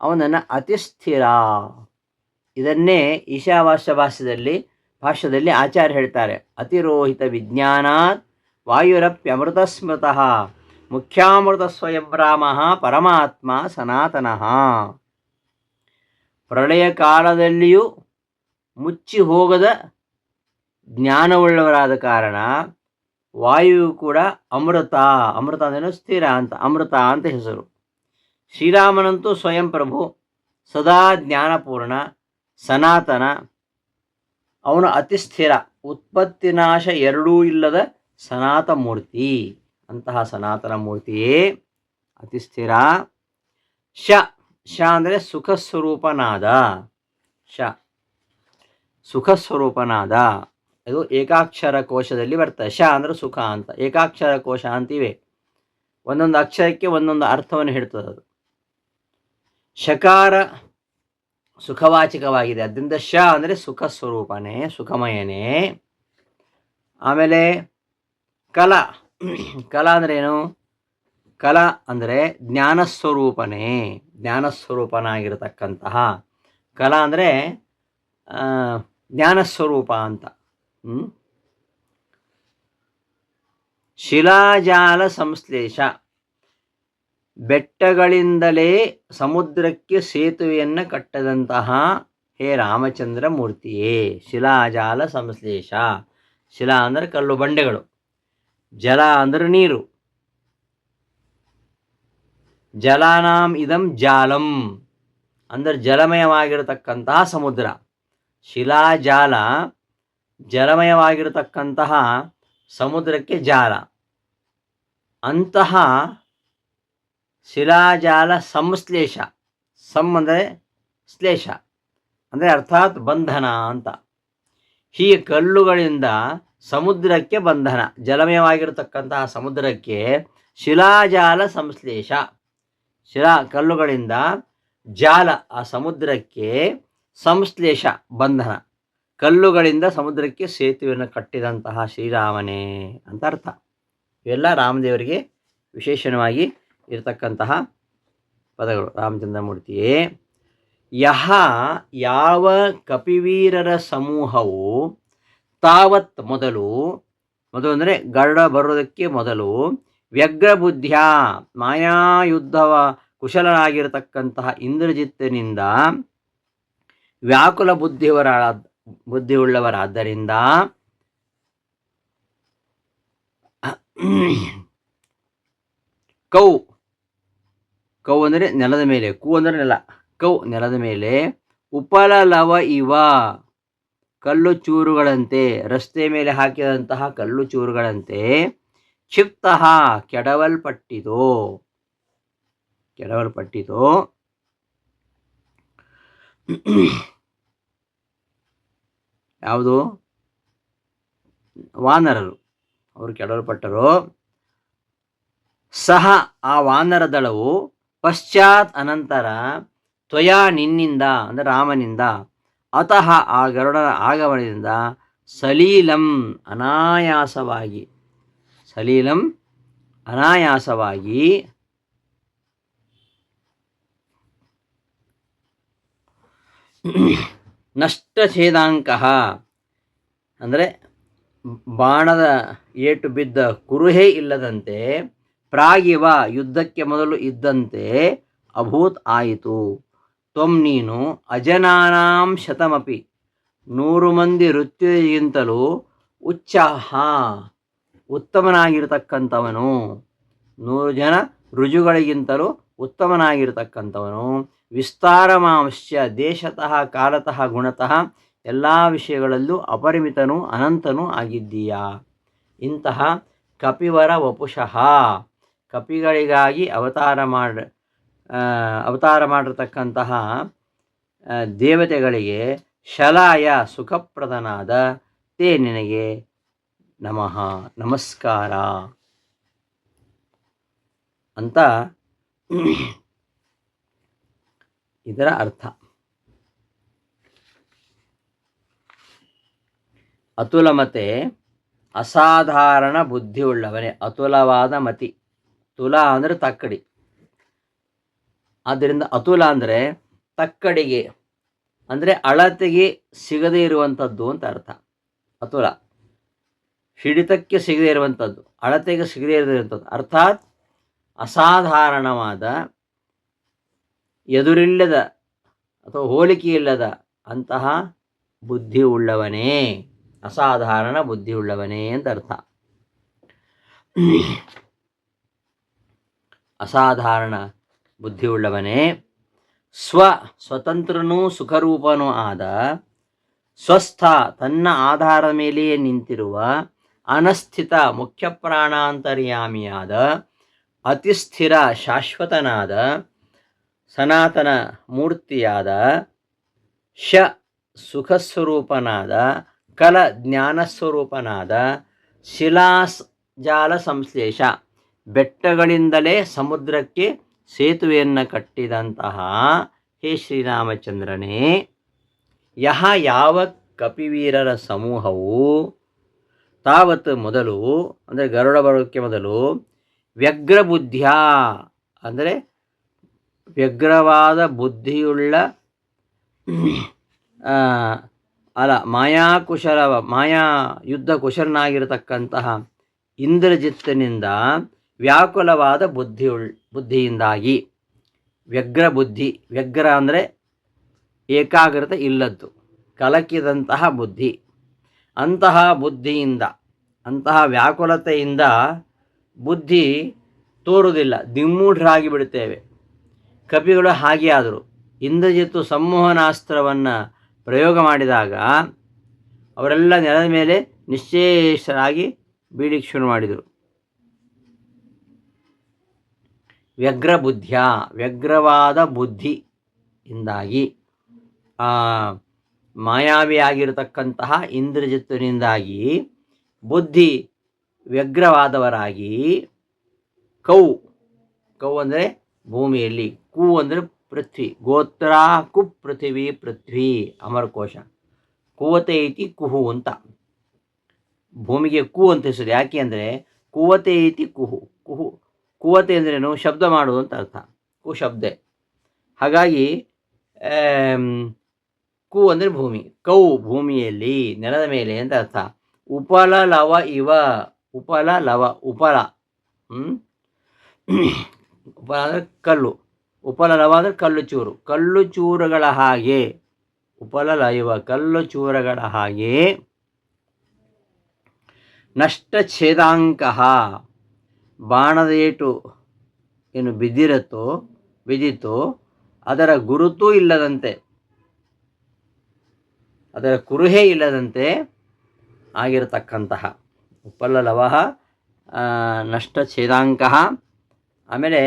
ಅವನನ್ನು ಅತಿಸ್ಥಿರ. ಇದನ್ನೇ ಈಶಾವಾಸ್ಯ ಭಾಷ್ಯದಲ್ಲಿ ಆಚಾರ್ಯ ಹೇಳ್ತಾರೆ. ಅತಿರೋಹಿತ ವಿಜ್ಞಾನಾತ್ ವಾಯುರಪ್ಯಮೃತ ಸ್ಮೃತಃ ಮುಖ್ಯಾಮೃತ ಸ್ವಯಂ ರಾಮಃ ಪರಮಾತ್ಮ ಸನಾತನಃ. ಪ್ರಳಯ ಕಾಲದಲ್ಲಿಯೂ ಮುಚ್ಚಿ ಹೋಗದ ಜ್ಞಾನವುಳ್ಳವರಾದ ಕಾರಣ ವಾಯು ಕೂಡ ಅಮೃತ. ಅಮೃತ ಅಂದರೆ ಸ್ಥಿರ ಅಂತ, ಅಮೃತ ಅಂತ ಹೆಸರು. ಶ್ರೀರಾಮನಂತೂ ಸ್ವಯಂ ಪ್ರಭು, ಸದಾ ಜ್ಞಾನಪೂರ್ಣ, ಸನಾತನ. ಅವನು ಅತಿ ಸ್ಥಿರ, ಉತ್ಪತ್ತಿನಾಶ ಎರಡೂ ಇಲ್ಲದ ಸನಾತನ ಮೂರ್ತಿ. ಅಂತಹ ಸನಾತನ ಮೂರ್ತಿಯೇ ಅತಿ ಸ್ಥಿರ. ಶ ಶ ಅಂದರೆ ಸುಖ ಸ್ವರೂಪನಾದ. ಶ ಸುಖ ಸ್ವರೂಪನಾದ. ಇದು ಏಕಾಕ್ಷರ ಕೋಶದಲ್ಲಿ ಬರ್ತದೆ. ಶ ಅಂದರೆ ಸುಖ ಅಂತ. ಏಕಾಕ್ಷರ ಕೋಶ ಅಂತಿವೆ. ಒಂದೊಂದು ಅಕ್ಷರಕ್ಕೆ ಒಂದೊಂದು ಅರ್ಥವನ್ನು ಹೇಳ್ತದೆ. ಅದು ಶಕಾರ ಸುಖವಾಚಕವಾಗಿದೆ. ಅದರಿಂದ ಶ ಅಂದರೆ ಸುಖ ಸ್ವರೂಪನೇ, ಸುಖಮಯನೇ. ಆಮೇಲೆ ಕಲ. ಕಲ ಅಂದರೆ ಏನು? ಕಲ ಅಂದರೆ ಜ್ಞಾನಸ್ವರೂಪನೇ, ಜ್ಞಾನಸ್ವರೂಪನಾಗಿರತಕ್ಕಂತಹ. ಕಲ ಅಂದರೆ ಜ್ಞಾನಸ್ವರೂಪ ಅಂತ. ಶಿಲಾಜಾಲ ಸಂಶ್ಲೇಷ. ಬೆಟ್ಟಗಳಿಂದಲೇ ಸಮುದ್ರಕ್ಕೆ ಸೇತುವೆಯನ್ನು ಕಟ್ಟದಂತಹ ಹೇ ರಾಮಚಂದ್ರ ಮೂರ್ತಿಯೇ. ಶಿಲಾಜಾಲ ಸಂಶ್ಲೇಷ. ಶಿಲಾ ಅಂದರೆ ಕಲ್ಲು ಬಂಡೆಗಳು, ಜಲ ಅಂದರೆ ನೀರು. ಜಲಾನಾಂ ಇದಂ ಜಾಲಂ ಅಂದರೆ ಜಲಮಯವಾಗಿರತಕ್ಕಂತಹ ಸಮುದ್ರ. ಶಿಲಾಜಾಲ ಜಲಮಯವಾಗಿರತಕ್ಕಂತಹ ಸಮುದ್ರಕ್ಕೆ ಜಾಲ. ಅಂತಹ ಶಿಲಾಜಾಲ ಸಂಶ್ಲೇಷ. ಸಂ ಅಂದರೆ ಶ್ಲೇಷ ಅಂದರೆ ಅರ್ಥಾತ್ ಬಂಧನ ಅಂತ. ಹೀಗೆ ಕಲ್ಲುಗಳಿಂದ ಸಮುದ್ರಕ್ಕೆ ಬಂಧನ, ಜಲಮಯವಾಗಿರತಕ್ಕಂತಹ ಸಮುದ್ರಕ್ಕೆ ಶಿಲಾಜಾಲ ಸಂಶ್ಲೇಷ. ಕಲ್ಲುಗಳಿಂದ ಜಾಲ, ಆ ಸಮುದ್ರಕ್ಕೆ ಸಂಶ್ಲೇಷ ಬಂಧನ, ಕಲ್ಲುಗಳಿಂದ ಸಮುದ್ರಕ್ಕೆ ಸೇತುವೆಯನ್ನು ಕಟ್ಟಿದಂತಹ ಶ್ರೀರಾಮನೇ ಅಂತ ಅರ್ಥ. ಇವೆಲ್ಲ ರಾಮದೇವರಿಗೆ ವಿಶೇಷಣವಾಗಿ ಇರತಕ್ಕಂತಹ ಪದಗಳು. ರಾಮಚಂದ್ರ ಮೂರ್ತಿಯೇ. ಯಾವ ಕಪಿವೀರರ ಸಮೂಹವು ತಾವತ್ ಮೊದಲು ಅಂದರೆ ಗರುಡ ಬರೋದಕ್ಕೆ ಮೊದಲು ವ್ಯಗ್ರಬುದ್ಧಿಯ ಮಾಯಾಯುದ್ಧವ ಕುಶಲನಾಗಿರತಕ್ಕಂತಹ ಇಂದ್ರಜಿತ್ತನಿಂದ ವ್ಯಾಕುಲ ಬುದ್ಧಿಯುಳ್ಳವರಾದ್ದರಿಂದ ಕೌ ಅಂದರೆ ನೆಲದ ಮೇಲೆ, ಕು ಅಂದರೆ ನೆಲ, ಕೌ ನೆಲದ ಮೇಲೆ, ಉಪಲಲವ ಇವ ಕಲ್ಲು ಚೂರುಗಳಂತೆ, ರಸ್ತೆ ಮೇಲೆ ಹಾಕಿದಂತಹ ಕಲ್ಲು ಚೂರುಗಳಂತೆ, ಕ್ಷಿಪ್ತ ಕೆಡವಲ್ಪಟ್ಟಿತು. ಯಾವುದು? ವಾನರರು, ಅವರು ಕೆಡವಲ್ಪಟ್ಟರು. ಸಹ ಆ ವಾನರ ದಳವು ಪಶ್ಚಾತ್ ಅನಂತರ ತ್ವಯಾ ನಿನ್ನಿಂದ ಅಂದರೆ ರಾಮನಿಂದ, ಅತಃ ಆ ಗರುಡನ ಆಗಮನದಿಂದ ಸಲೀಲಂ ಅನಾಯಾಸವಾಗಿ ನಷ್ಟಛೇದಾಂಕ ಅಂದರೆ ಬಾಣದ ಏಟು ಬಿದ್ದ ಕುರುಹೇ ಇಲ್ಲದಂತೆ, ಪ್ರಾಗಿವ ಯುದ್ಧಕ್ಕೆ ಮೊದಲು ಇದ್ದಂತೆ ಅಭೂತ್ ಆಯಿತು. ತ್ವಂ ನೀನು ಅಜನಾನಾಂ ಶತಮಪಿ 100 ಮಂದಿ ಋತ್ವಿಗಿಂತಲೂ ಉಚ್ಚಾಹ ಉತ್ತಮನಾಗಿರ್ತಕ್ಕಂಥವನು, 100 ಜನ ರುಜುಗಳಿಗಿಂತಲೂ ಉತ್ತಮನಾಗಿರ್ತಕ್ಕಂಥವನು. ವಿಸ್ತಾರಮಾಂಶ್ಚ ದೇಶತಃ ಕಾಲತಃ ಗುಣತಃ ಎಲ್ಲ ವಿಷಯಗಳಲ್ಲೂ ಅಪರಿಮಿತನೂ ಅನಂತನೂ ಆಗಿದ್ದೀಯಾ. ಇಂತಹ ಕಪಿವರ ವಪುಷಃ ಕಪಿಗಳಿಗಾಗಿ ಅವತಾರ ಮಾಡಿರ್ತಕ್ಕಂತಹ ದೇವತೆಗಳಿಗೆ ಶಲಾಯ ಸುಖಪ್ರದನಾದ ತೇ ನಿನಗೆ ನಮಃ ನಮಸ್ಕಾರ ಅಂತ ಇದರ ಅರ್ಥ. ಅತುಲಮತೆ ಅಸಾಧಾರಣ ಬುದ್ಧಿ ಉಳ್ಳವನೇ. ಅತುಲವಾದ ಮತಿ. ತುಲ ಅಂದರೆ ತಕ್ಕಡಿ. ಆದ್ದರಿಂದ ಅತುಲ ಅಂದರೆ ತಕ್ಕಡಿಗೆ ಅಂದರೆ ಅಳತೆಗೆ ಸಿಗದೇ ಇರುವಂಥದ್ದು ಅಂತ ಅರ್ಥ. ಅತುಲ ಹಿಡಿತಕ್ಕೆ ಸಿಗದೇ ಇರುವಂಥದ್ದು, ಅಳತೆಗೆ ಸಿಗದೇ ಇರುವಂಥದ್ದು, ಅರ್ಥಾತ್ ಅಸಾಧಾರಣವಾದ, ಎದುರಿಲ್ಲದ ಅಥವಾ ಹೋಲಿಕೆಯಿಲ್ಲದ ಅಂತಹ ಬುದ್ಧಿ ಉಳ್ಳವನೇ, ಅಸಾಧಾರಣ ಬುದ್ಧಿ ಉಳ್ಳವನೇ ಅಂತ ಅರ್ಥ. ಅಸಾಧಾರಣ ಬುದ್ಧಿಯುಳ್ಳವನೇ, ಸ್ವತಂತ್ರನೂ ಸುಖರೂಪನೂ ಆದ ಸ್ವಸ್ಥ ತನ್ನ ಆಧಾರದ ಮೇಲೆಯೇ ನಿಂತಿರುವ ಅನಸ್ಥಿತ ಮುಖ್ಯ ಪ್ರಾಣಾಂತರ್ಯಾಮಿಯಾದ ಅತಿಸ್ಥಿರ ಶಾಶ್ವತನಾದ ಸನಾತನ ಮೂರ್ತಿಯಾದ ಶ ಸುಖಸ್ವರೂಪನಾದ ಕಲ ಜ್ಞಾನಸ್ವರೂಪನಾದ ಶಿಲಾಜಾಲ ಸಂಶ್ಲೇಷ ಬೆಟ್ಟಗಳಿಂದಲೇ ಸಮುದ್ರಕ್ಕೆ ಸೇತುವೆಯನ್ನು ಕಟ್ಟಿದಂತಹ ಹೇ ಶ್ರೀರಾಮಚಂದ್ರನೇ, ಯಾವ ಕಪಿವೀರರ ಸಮೂಹವು ತಾವತ್ ಮೊದಲು ಅಂದರೆ ಗರುಡ ಬರೋಕ್ಕೆ ಮೊದಲು ವ್ಯಗ್ರಬುದ್ಧಿಯ ಅಂದರೆ ವ್ಯಗ್ರವಾದ ಬುದ್ಧಿಯುಳ್ಳ ಮಾಯಾ ಯುದ್ಧ ಕುಶಲನಾಗಿರತಕ್ಕಂತಹ ಇಂದ್ರಜಿತ್ತನಿಂದ ವ್ಯಾಕುಲವಾದ ಬುದ್ಧಿಯಿಂದಾಗಿ ವ್ಯಗ್ರ ಅಂದರೆ ಏಕಾಗ್ರತೆ ಇಲ್ಲದ್ದು, ಕಲಕಿದಂತಹ ಬುದ್ಧಿ, ಅಂತಹ ಬುದ್ಧಿಯಿಂದ ಅಂತಹ ವ್ಯಾಕುಲತೆಯಿಂದ ಬುದ್ಧಿ ತೋರುವುದಿಲ್ಲ, ದಿಮ್ಮೂಢರಾಗಿ ಬಿಡುತ್ತೇವೆ. ಕಪಿಗಳು ಹಾಗೆ ಆದರು. ಇಂದ್ರಜಿತ್ತು ಸಂಮೋಹನಾಸ್ತ್ರವನ್ನು ಪ್ರಯೋಗ ಮಾಡಿದಾಗ ಅವರೆಲ್ಲ ನೆಲದ ಮೇಲೆ ನಿಶ್ಶೇಷರಾಗಿ ಬೀಳಿಗೆ ಶುರು ಮಾಡಿದರು. ವ್ಯಗ್ರವಾದ ಬುದ್ಧಿಯಿಂದಾಗಿ ಮಾಯಾವಿಯಾಗಿರತಕ್ಕಂತಹ ಇಂದ್ರಜಿತ್ತನಿಂದಾಗಿ ಬುದ್ಧಿ ವ್ಯಗ್ರವಾದವರಾಗಿ ಕೌ ಅಂದರೆ ಭೂಮಿಯಲ್ಲಿ, ಕು ಅಂದರೆ ಪೃಥ್ವಿ, ಗೋತ್ರ ಕು ಪೃಥ್ವಿ ಅಮರಕೋಶ, ಕುವತೆ ಇತಿ ಕುಹು ಅಂತ ಭೂಮಿಗೆ ಕು ಅಂತ ಹೆಸರು. ಯಾಕೆ ಅಂದರೆ ಕುವತೆ ಇತಿ ಕುಹು, ಕುವತೆ ಅಂದ್ರೇನು? ಶಬ್ದ ಮಾಡುವುದು ಅಂತ ಅರ್ಥ, ಕು ಶಬ್ದೆ. ಹಾಗಾಗಿ ಕು ಅಂದರೆ ಭೂಮಿ, ಕೌ ಭೂಮಿಯಲ್ಲಿ, ನೆಲದ ಮೇಲೆ ಅಂತ ಅರ್ಥ. ಉಪಲ ಲವ ಇವ, ಉಪಲ ಲವ, ಉಪಲ ಉಪಲ ಅಂದರೆ ಕಲ್ಲು, ಉಪಲ ಲವ ಅಂದರೆ ಕಲ್ಲು ಚೂರು, ಕಲ್ಲು ಚೂರುಗಳ ಹಾಗೆ, ಉಪಲ ಲವ ಕಲ್ಲು ಚೂರುಗಳ ಹಾಗೆ. ನಷ್ಟ ಛೇದಾಂಕ ಬಾಣದ ಏಟು ಏನು ಬಿದ್ದಿತೋ ಅದರ ಗುರುತೂ ಇಲ್ಲದಂತೆ, ಅದರ ಕುರುಹೇ ಇಲ್ಲದಂತೆ ಆಗಿರತಕ್ಕಂತಹ ಉಪಲ ಲವ ನಷ್ಟ ಛೇದಾಂಕ. ಆಮೇಲೆ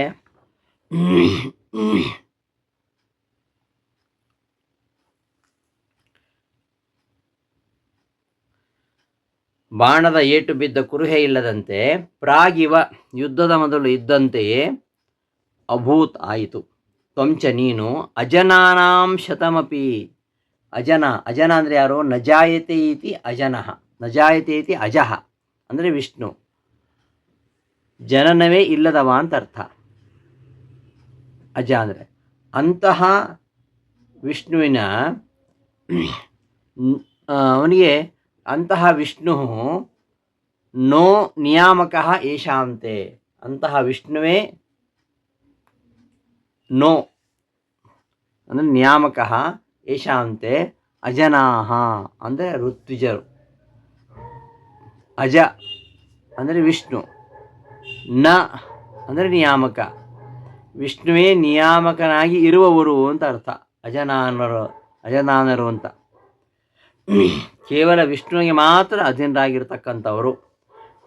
ಬಾಣದ ಏಟು ಬಿದ್ದ ಕುರುಹೆ ಇಲ್ಲದಂತೆ, ಪ್ರಾಗಿವ ಯುದ್ಧದ ಮೊದಲು ಇದ್ದಂತೆಯೇ ಅಭೂತ್ ಆಯಿತು. ತ್ವಂಚ ನೀನು ಅಜನಾನಾಂ ಶತಮಪಿ, ಅಜನ ಅಂದರೆ ಯಾರು? ನಜಾಯತೆ ಇತಿ ಅಜನಃ, ನಜಾಯತೆ ಇತಿ ಅಜಃ ಅಂದರೆ ವಿಷ್ಣು, ಜನನವೇ ಇಲ್ಲದವ ಅಂತ ಅರ್ಥ. ಅಜ ಅಂದರೆ ಅಂತಹ ವಿಷ್ಣುವಿನ ಅವನಿಗೆ ಅಂತಹ ವಿಷ್ಣು ನೋ ನಿಯಾಮಕ ಏಷಾಂತೆ, ಅಂತಹ ವಿಷ್ಣುವೇ ನೋ ಅಂದರೆ ನಿಯಾಮಕ ಏಷಾಂತೆ ಅಜನಾಹ ಅಂದರೆ ಋತ್ವಿಜರು, ಅಜ ಅಂದರೆ ವಿಷ್ಣು, ನ ಅಂದರೆ ನಿಯಾಮಕ, ವಿಷ್ಣುವೇ ನಿಯಾಮಕನಾಗಿ ಇರುವವರು ಅಂತ ಅರ್ಥ. ಅಜನಾನರು ಅಂತ ಕೇವಲ ವಿಷ್ಣುವಿಗೆ ಮಾತ್ರ ಅಧೀನರಾಗಿರ್ತಕ್ಕಂಥವರು.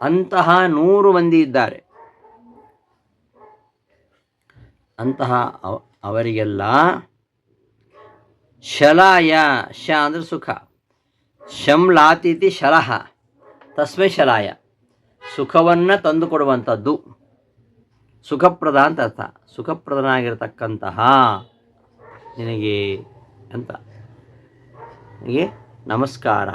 ಅಂತಹ 100 ಮಂದಿ ಇದ್ದಾರೆ. ಅಂತಹ ಅವರಿಗೆಲ್ಲ ಶಲಾಯ, ಶ ಅಂದರೆ ಸುಖ, ಶಂ ಲಾತಿತಿ ಶಲಹ ತಸ್ಮೈ ಶಲಾಯ, ಸುಖವನ್ನು ತಂದುಕೊಡುವಂಥದ್ದು, ಸುಖಪ್ರದ ಅಂತ ಅರ್ಥ. ಸುಖಪ್ರದನಾಗಿರ್ತಕ್ಕಂತಹ ನಿನಗೆ ಅಂತ ನಿನಗೆ ನಮಸ್ಕಾರ.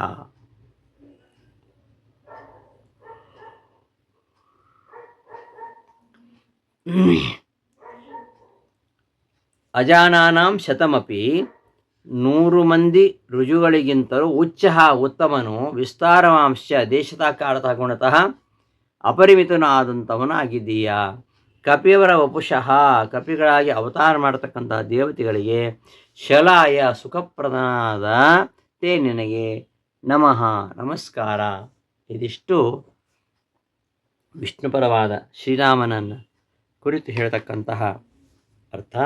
ಅಜಾನಾನಾಂ ಶತಮಪಿ, 100 ಮಂದಿ ರುಜುಗಳಿಗಿಂತಲೂ ಉಚ್ಚಃ ಉತ್ತಮನು, ವಿಸ್ತಾರವಾಂಶ ದೇಶತಾಕಾರತಃ ಗುಣತಃ ಅಪರಿಮಿತನಾದಂಥವನು ಆಗಿದ್ದೀಯಾ. ಕಪಿಯವರ ವಪುಷಃ, ಕಪಿಗಳಾಗಿ ಅವತಾರ ಮಾಡತಕ್ಕಂತಹ ದೇವತೆಗಳಿಗೆ ಶಲಾಯ ಸುಖಪ್ರದನಾದ ತೇ ನಿನಗೆ ನಮಃ ನಮಸ್ಕಾರ. ಇದಿಷ್ಟು ವಿಷ್ಣುಪರವಾದ ಶ್ರೀರಾಮನನ್ನು ಕುರಿತು ಹೇಳ್ತಕ್ಕಂತಹ ಅರ್ಥ.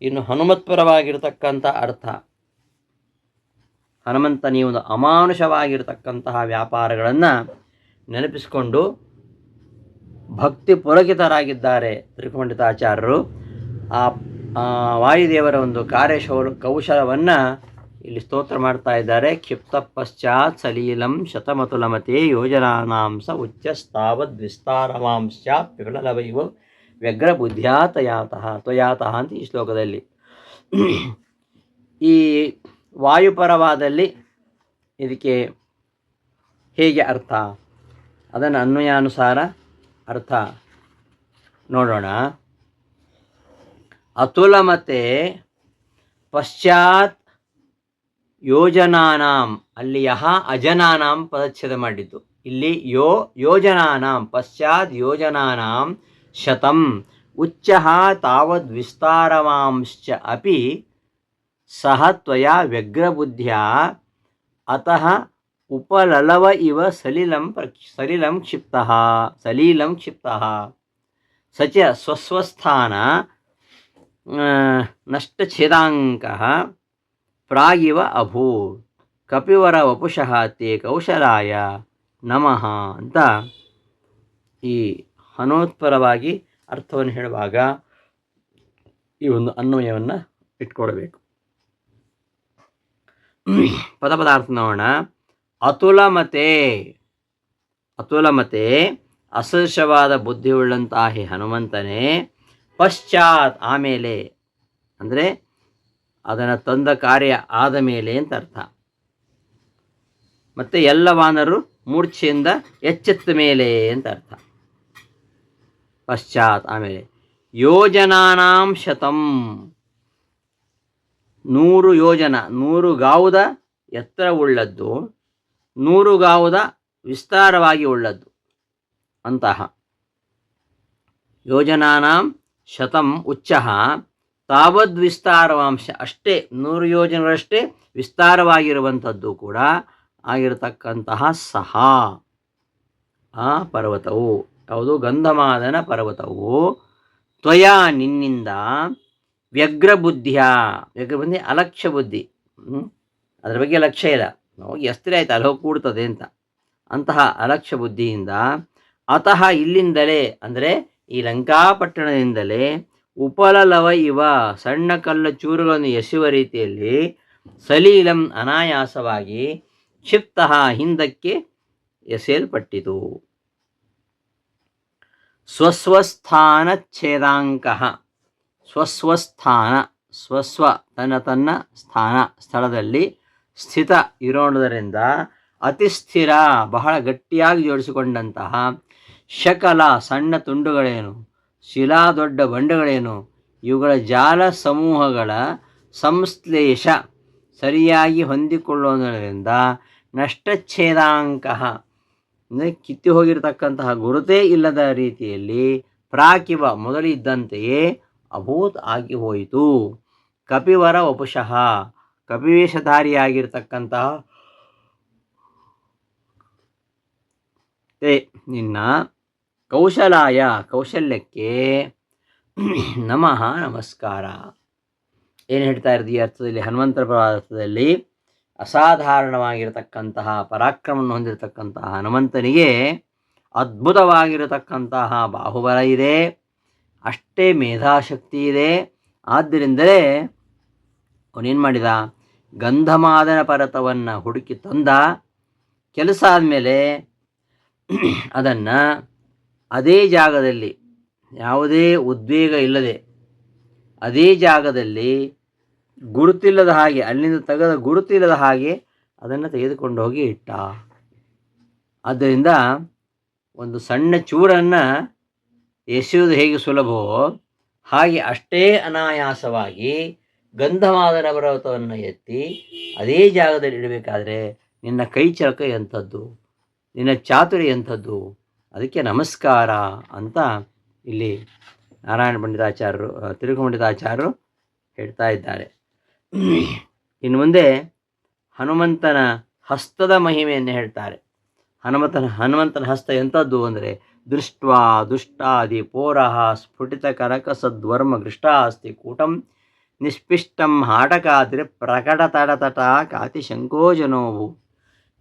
ಇನ್ನು ಹನುಮತ್ಪರವಾಗಿರತಕ್ಕಂಥ ಅರ್ಥ. ಹನುಮಂತನ ಈ ಒಂದು ಅಮಾನುಷವಾಗಿರತಕ್ಕಂತಹ ವ್ಯಾಪಾರಗಳನ್ನು ನೆನಪಿಸಿಕೊಂಡು ಭಕ್ತಿ ಪುಳಕಿತರಾಗಿದ್ದಾರೆ ತ್ರಿಕುಂಡಿತಾಚಾರ್ಯರು. ಆ ವಾಯುದೇವರ ಒಂದು ಕೌಶಲವನ್ನು ಇಲ್ಲಿ ಸ್ತೋತ್ರ ಮಾಡ್ತಾ ಇದ್ದಾರೆ. ಕ್ಷಿಪ್ತ ಪಶ್ಚಾತ್ ಸಲೀಲಂ ಶತಮತುಲಮತೆ ಯೋಜನಾನಾಂಸ ಉಚ್ಚಸ್ತಾವದ್ ವಿಸ್ತಾರವಾಂಶ ವಿರಳವೈವ ವ್ಯಗ್ರ ಬುದ್ಧ್ಯಾ ತ್ವಯಾತಃ ಅಂತ ಈ ಶ್ಲೋಕದಲ್ಲಿ. ಈ ವಾಯುಪರವಾದಲ್ಲಿ ಇದಕ್ಕೆ ಹೇಗೆ ಅರ್ಥ, ಅದನ್ನು ಅನ್ವಯಾನುಸಾರ ಅರ್ಥ ನೋಡೋಣ. ಅತುಲಮತೆ ಪಶ್ಚಾತ್ ಯೋಜನಾನಾಂ, ಅಲ್ಲಿ ಯಹ ಅಜನಾನಾಂ ಪದಚ್ಛೇದ ಮಾಡಿದ್ದು. ಇಲ್ಲಿ ಯೋಜನಾನಾಂ ಪಶ್ಚಾತ್ ಯೋಜನಾನಾಂ ಶತಂ ಉಚ್ಚಃ ತಾವದ್ ವಿಸ್ತಾರವಾಂಶ್ಚ ಅಪಿ ಸಹ ತ್ವಯಾ ವ್ಯಗ್ರಬುದ್ಧ್ಯಾ ಅತಃ ಉಪಲಲವ ಇವ ಸಲಿಲಂ ಕ್ಷಿಪ್ತಃ ಸ ಚ ಸ್ವಸ್ವಸ್ಥಾನ ನಷ್ಟಛೇದಾಂಕಃ ಪ್ರಾಗಿವ ಅಭೂತ್ ಕಪಿವರ ವಪುಷಃ ತೇ ಕೌಶಲಾಯ ನಮಃ ಅಂತ ಈ ಹನೋತ್ಪರವಾಗಿ ಅರ್ಥವನ್ನು ಹೇಳುವಾಗ ಈ ಒಂದು ಅನ್ವಯವನ್ನು ಇಟ್ಕೊಳ್ಬೇಕು. ಪದಾರ್ಥ ನೋಡೋಣ. ಅತುಲಮತೆ ಅಸದೃಶವಾದ ಬುದ್ಧಿಯುಳ್ಳಂತಹ ಹನುಮಂತನೇ, ಪಶ್ಚಾತ್ ಆಮೇಲೆ, ಅಂದರೆ ಅದನ್ನು ತಂದ ಕಾರ್ಯ ಆದ ಮೇಲೆ ಅಂತ ಅರ್ಥ. ಮತ್ತು ಎಲ್ಲ ವಾನರು ಮೂರ್ಛೆಯಿಂದ ಎಚ್ಚೆತ್ತ ಮೇಲೆ ಅಂತ ಅರ್ಥ. ಪಶ್ಚಾತ್ ಆಮೇಲೆ ಯೋಜನಾನಾಂ ಶತಂ, 100 ಯೋಜನ, 100 ಗಾವುದ ಎತ್ತರವುಳ್ಳದ್ದು, 100 ಗಾವುದ ವಿಸ್ತಾರವಾಗಿ ಉಳ್ಳದ್ದು ಅಂತಹ. ಯೋಜನಾನಾಂ ಶತಂ ಉಚ್ಚಃ ತಾವದ್ ವಿಸ್ತಾರವಾಂಶ, ಅಷ್ಟೇ 100 ಯೋಜನಗಳಷ್ಟೇ ವಿಸ್ತಾರವಾಗಿರುವಂಥದ್ದು ಕೂಡ ಆಗಿರತಕ್ಕಂತಹ ಸಹ ಆ ಪರ್ವತವು, ಯಾವುದು ಗಂಧಮಾದನ ಪರ್ವತವು, ತ್ವಯಾ ನಿನ್ನಿಂದ, ವ್ಯಗ್ರಬುದ್ಧಿಯ, ವ್ಯಗ್ರಬುದ್ಧಿ ಅಲಕ್ಷ್ಯ ಬುದ್ಧಿ, ಅದರ ಬಗ್ಗೆ ಲಕ್ಷ್ಯ ಇಲ್ಲ, ಹೋಗಿ ಎಸ್ತ್ರೆ ಆಯ್ತು ಅಲ್ಲಿ ಹೋಗಿ ಕೂಡ್ತದೆ ಅಂತ, ಅಂತಹ ಅಲಕ್ಷ್ಯ ಬುದ್ಧಿಯಿಂದ, ಅತಃ ಇಲ್ಲಿಂದಲೇ, ಅಂದರೆ ಈ ಲಂಕಾಪಟ್ಟಣದಿಂದಲೇ, ಉಪಲಲವ ಇವ ಸಣ್ಣ ಕಲ್ಲು ಚೂರುಗಳನ್ನು ಎಸೆಯುವ ರೀತಿಯಲ್ಲಿ, ಸಲೀಲಂ ಅನಾಯಾಸವಾಗಿ, ಕ್ಷಿಪ್ತಃ ಹಿಂದಕ್ಕೆ ಎಸೆಯಲ್ಪಟ್ಟಿತು. ಸ್ವಸ್ವಸ್ಥಾನ ಛೇದಾಂಕ, ಸ್ವಸ್ವಸ್ಥಾನ, ತನ್ನ ಸ್ಥಳದಲ್ಲಿ ಸ್ಥಿತ ಇರೋಣದರಿಂದ ಅತಿಸ್ಥಿರ, ಬಹಳ ಗಟ್ಟಿಯಾಗಿ ಜೋಡಿಸಿಕೊಂಡಂತಹ, ಶಕಲ ಸಣ್ಣ ತುಂಡುಗಳೇನು, ಶಿಲಾ ದೊಡ್ಡ ಬಂಡೆಗಳೇನು, ಇವುಗಳ ಜಾಲ ಸಮೂಹಗಳ ಸಂಶ್ಲೇಷ ಸರಿಯಾಗಿ ಹೊಂದಿಕೊಳ್ಳೋದರಿಂದ ನಷ್ಟಚ್ಛೇದಾಂಕ, ಅಂದರೆ ಕಿತ್ತಿ ಹೋಗಿರತಕ್ಕಂತಹ ಗುರುತೇ ಇಲ್ಲದ ರೀತಿಯಲ್ಲಿ, ಪ್ರಾಕಿವ ಮೊದಲಿದ್ದಂತೆಯೇ ಅಭೂತ್ ಆಗಿ ಹೋಯಿತು. ಕಪಿವರ ವಪುಷಃ, ಕಪಿವೇಷಧಾರಿಯಾಗಿರ್ತಕ್ಕಂತಹ ನಿನ್ನ ಕೌಶಲ್ಯಕ್ಕೆ ನಮಃ ನಮಸ್ಕಾರ. ಏನು ಹೇಳ್ತಾ ಇರೋದು ಈ ಅರ್ಥದಲ್ಲಿ? ಹನುಮಂತರ ಅರ್ಥದಲ್ಲಿ ಅಸಾಧಾರಣವಾಗಿರತಕ್ಕಂತಹ ಪರಾಕ್ರಮವನ್ನು ಹೊಂದಿರತಕ್ಕಂತಹ ಹನುಮಂತನಿಗೆ ಅದ್ಭುತವಾಗಿರತಕ್ಕಂತಹ ಬಾಹುಬಲ ಇದೆ, ಅಷ್ಟೇ ಮೇಧಾಶಕ್ತಿ ಇದೆ. ಆದ್ದರಿಂದಲೇ ಅವನೇನು ಮಾಡಿದ, ಗಂಧಮಾದನ ಪರ್ವತವನ್ನು ಹುಡುಕಿ ತಂದ. ಕೆಲಸ ಆದಮೇಲೆ ಅದನ್ನು ಅದೇ ಜಾಗದಲ್ಲಿ, ಯಾವುದೇ ಉದ್ವೇಗ ಇಲ್ಲದೆ ಅದೇ ಜಾಗದಲ್ಲಿ ಗುರುತಿಲ್ಲದ ಹಾಗೆ, ಅಲ್ಲಿಂದ ತೆಗೆದ ಗುರುತಿಲ್ಲದ ಹಾಗೆ ಅದನ್ನು ತೆಗೆದುಕೊಂಡು ಹೋಗಿ ಇಟ್ಟ. ಆದ್ದರಿಂದ ಒಂದು ಸಣ್ಣ ಚೂರನ್ನು ಎಸೆಯುವುದು ಹೇಗೆ ಸುಲಭವೋ ಹಾಗೆ ಅಷ್ಟೇ ಅನಾಯಾಸವಾಗಿ ಗಂಧಮಾದನ ಪರ್ವತವನ್ನು ಎತ್ತಿ ಅದೇ ಜಾಗದಲ್ಲಿ ಇಡಬೇಕಾದ್ರೆ ನಿನ್ನ ಕೈ ಚಳಕ ಎಂಥದ್ದು, ನಿನ್ನ ಚಾತುರ್ಯ ಎಂಥದ್ದು, ಅದಕ್ಕೆ ನಮಸ್ಕಾರ ಅಂತ ಇಲ್ಲಿ ನಾರಾಯಣ ಪಂಡಿತಾಚಾರ್ಯರು, ತಿರುಗುಪಂಡಿತಾಚಾರ್ಯರು ಹೇಳ್ತಾ ಇದ್ದಾರೆ. ಇನ್ನು ಮುಂದೆ ಹನುಮಂತನ ಹಸ್ತದ ಮಹಿಮೆಯನ್ನು ಹೇಳ್ತಾರೆ. ಹನುಮಂತನ ಹಸ್ತ ಎಂಥದ್ದು ಅಂದರೆ, ದೃಷ್ಟ್ವಾ ದುಷ್ಟಾದಿ ಪೋರಃ ಸ್ಫುಟಿತ ಕನಕ ಸದ್ವರ್ಮ ಗೃಷ್ಟಾ ಅಸ್ತಿ ಕೂಟಂ ನಿಷ್ಪಿಷ್ಟಂ ಹಾಡಕಾದ್ರೆ ಪ್ರಕಟ ತಡತಟ ಕಾತಿ ಶಂಕೋಜನೋವು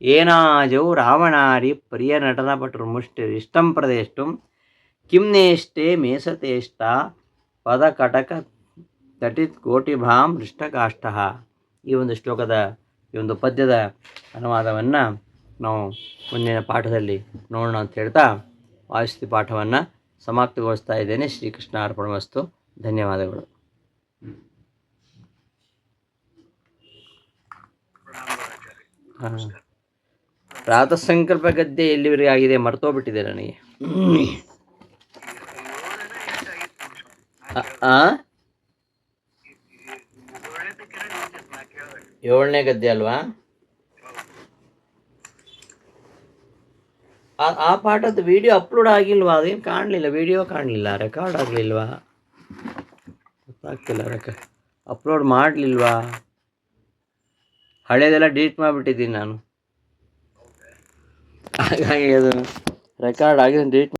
ಏನಾಜೌ ರಾವಣಾರಿ ಪ್ರಿಯ ನಟನ ಪಟರು ಮುಷ್ಟಿರಿಷ್ಟಂ ಪ್ರದೇಷ್ಟುಂ ಕಿಮ್ನೇಷ್ಟೇ ಮೇಸತೇಷ್ಟ ಪದ ಕಟಕ ತಟಿತ್ ಕೋಟಿಭಾಂ ಹೃಷ್ಟಕಾಷ್ಟ. ಈ ಒಂದು ಶ್ಲೋಕದ ಈ ಒಂದು ಪದ್ಯದ ಅನುವಾದವನ್ನು ನಾವು ಮುಂದಿನ ಪಾಠದಲ್ಲಿ ನೋಡೋಣ ಅಂತ ಹೇಳ್ತಾ ವಾಯುಸ್ಥಿತಿ ಪಾಠವನ್ನು ಸಮಾಪ್ತಿಗೊಳಿಸ್ತಾ ಇದ್ದೇನೆ. ಶ್ರೀಕೃಷ್ಣ ಅರ್ಪಣಮಸ್ತು. ಧನ್ಯವಾದಗಳು. ಪ್ರಾತಃ ಸಂಕಲ್ಪ ಗದ್ದೆ ಎಲ್ಲಿವರೆಗೆ ಆಗಿದೆ ಮರ್ತೋಗ್ಬಿಟ್ಟಿದೆ ನನಗೆ. 7ನೇ ಗದ್ದೆ ಅಲ್ವಾ? ಆ ಪಾಠದ ವಿಡಿಯೋ ಅಪ್ಲೋಡ್ ಆಗಿಲ್ವಾ? ಅದೇನು ಕಾಣಲಿಲ್ಲ, ವಿಡಿಯೋ ಕಾಣಲಿಲ್ಲ, ರೆಕಾರ್ಡ್ ಆಗಲಿಲ್ವಾ? ಗೊತ್ತಾಗ್ತಿಲ್ಲ. ಅಪ್ಲೋಡ್ ಮಾಡಲಿಲ್ವಾ? ಹಳೇದೆಲ್ಲ ಡಿಲೀಟ್ ಮಾಡಿಬಿಟ್ಟಿದ್ದೀನಿ ನಾನು, ಹಾಗಾಗಿ ಅದು ರೆಕಾರ್ಡ್ ಆಗಿದೆ ಡಿಲೀಟ್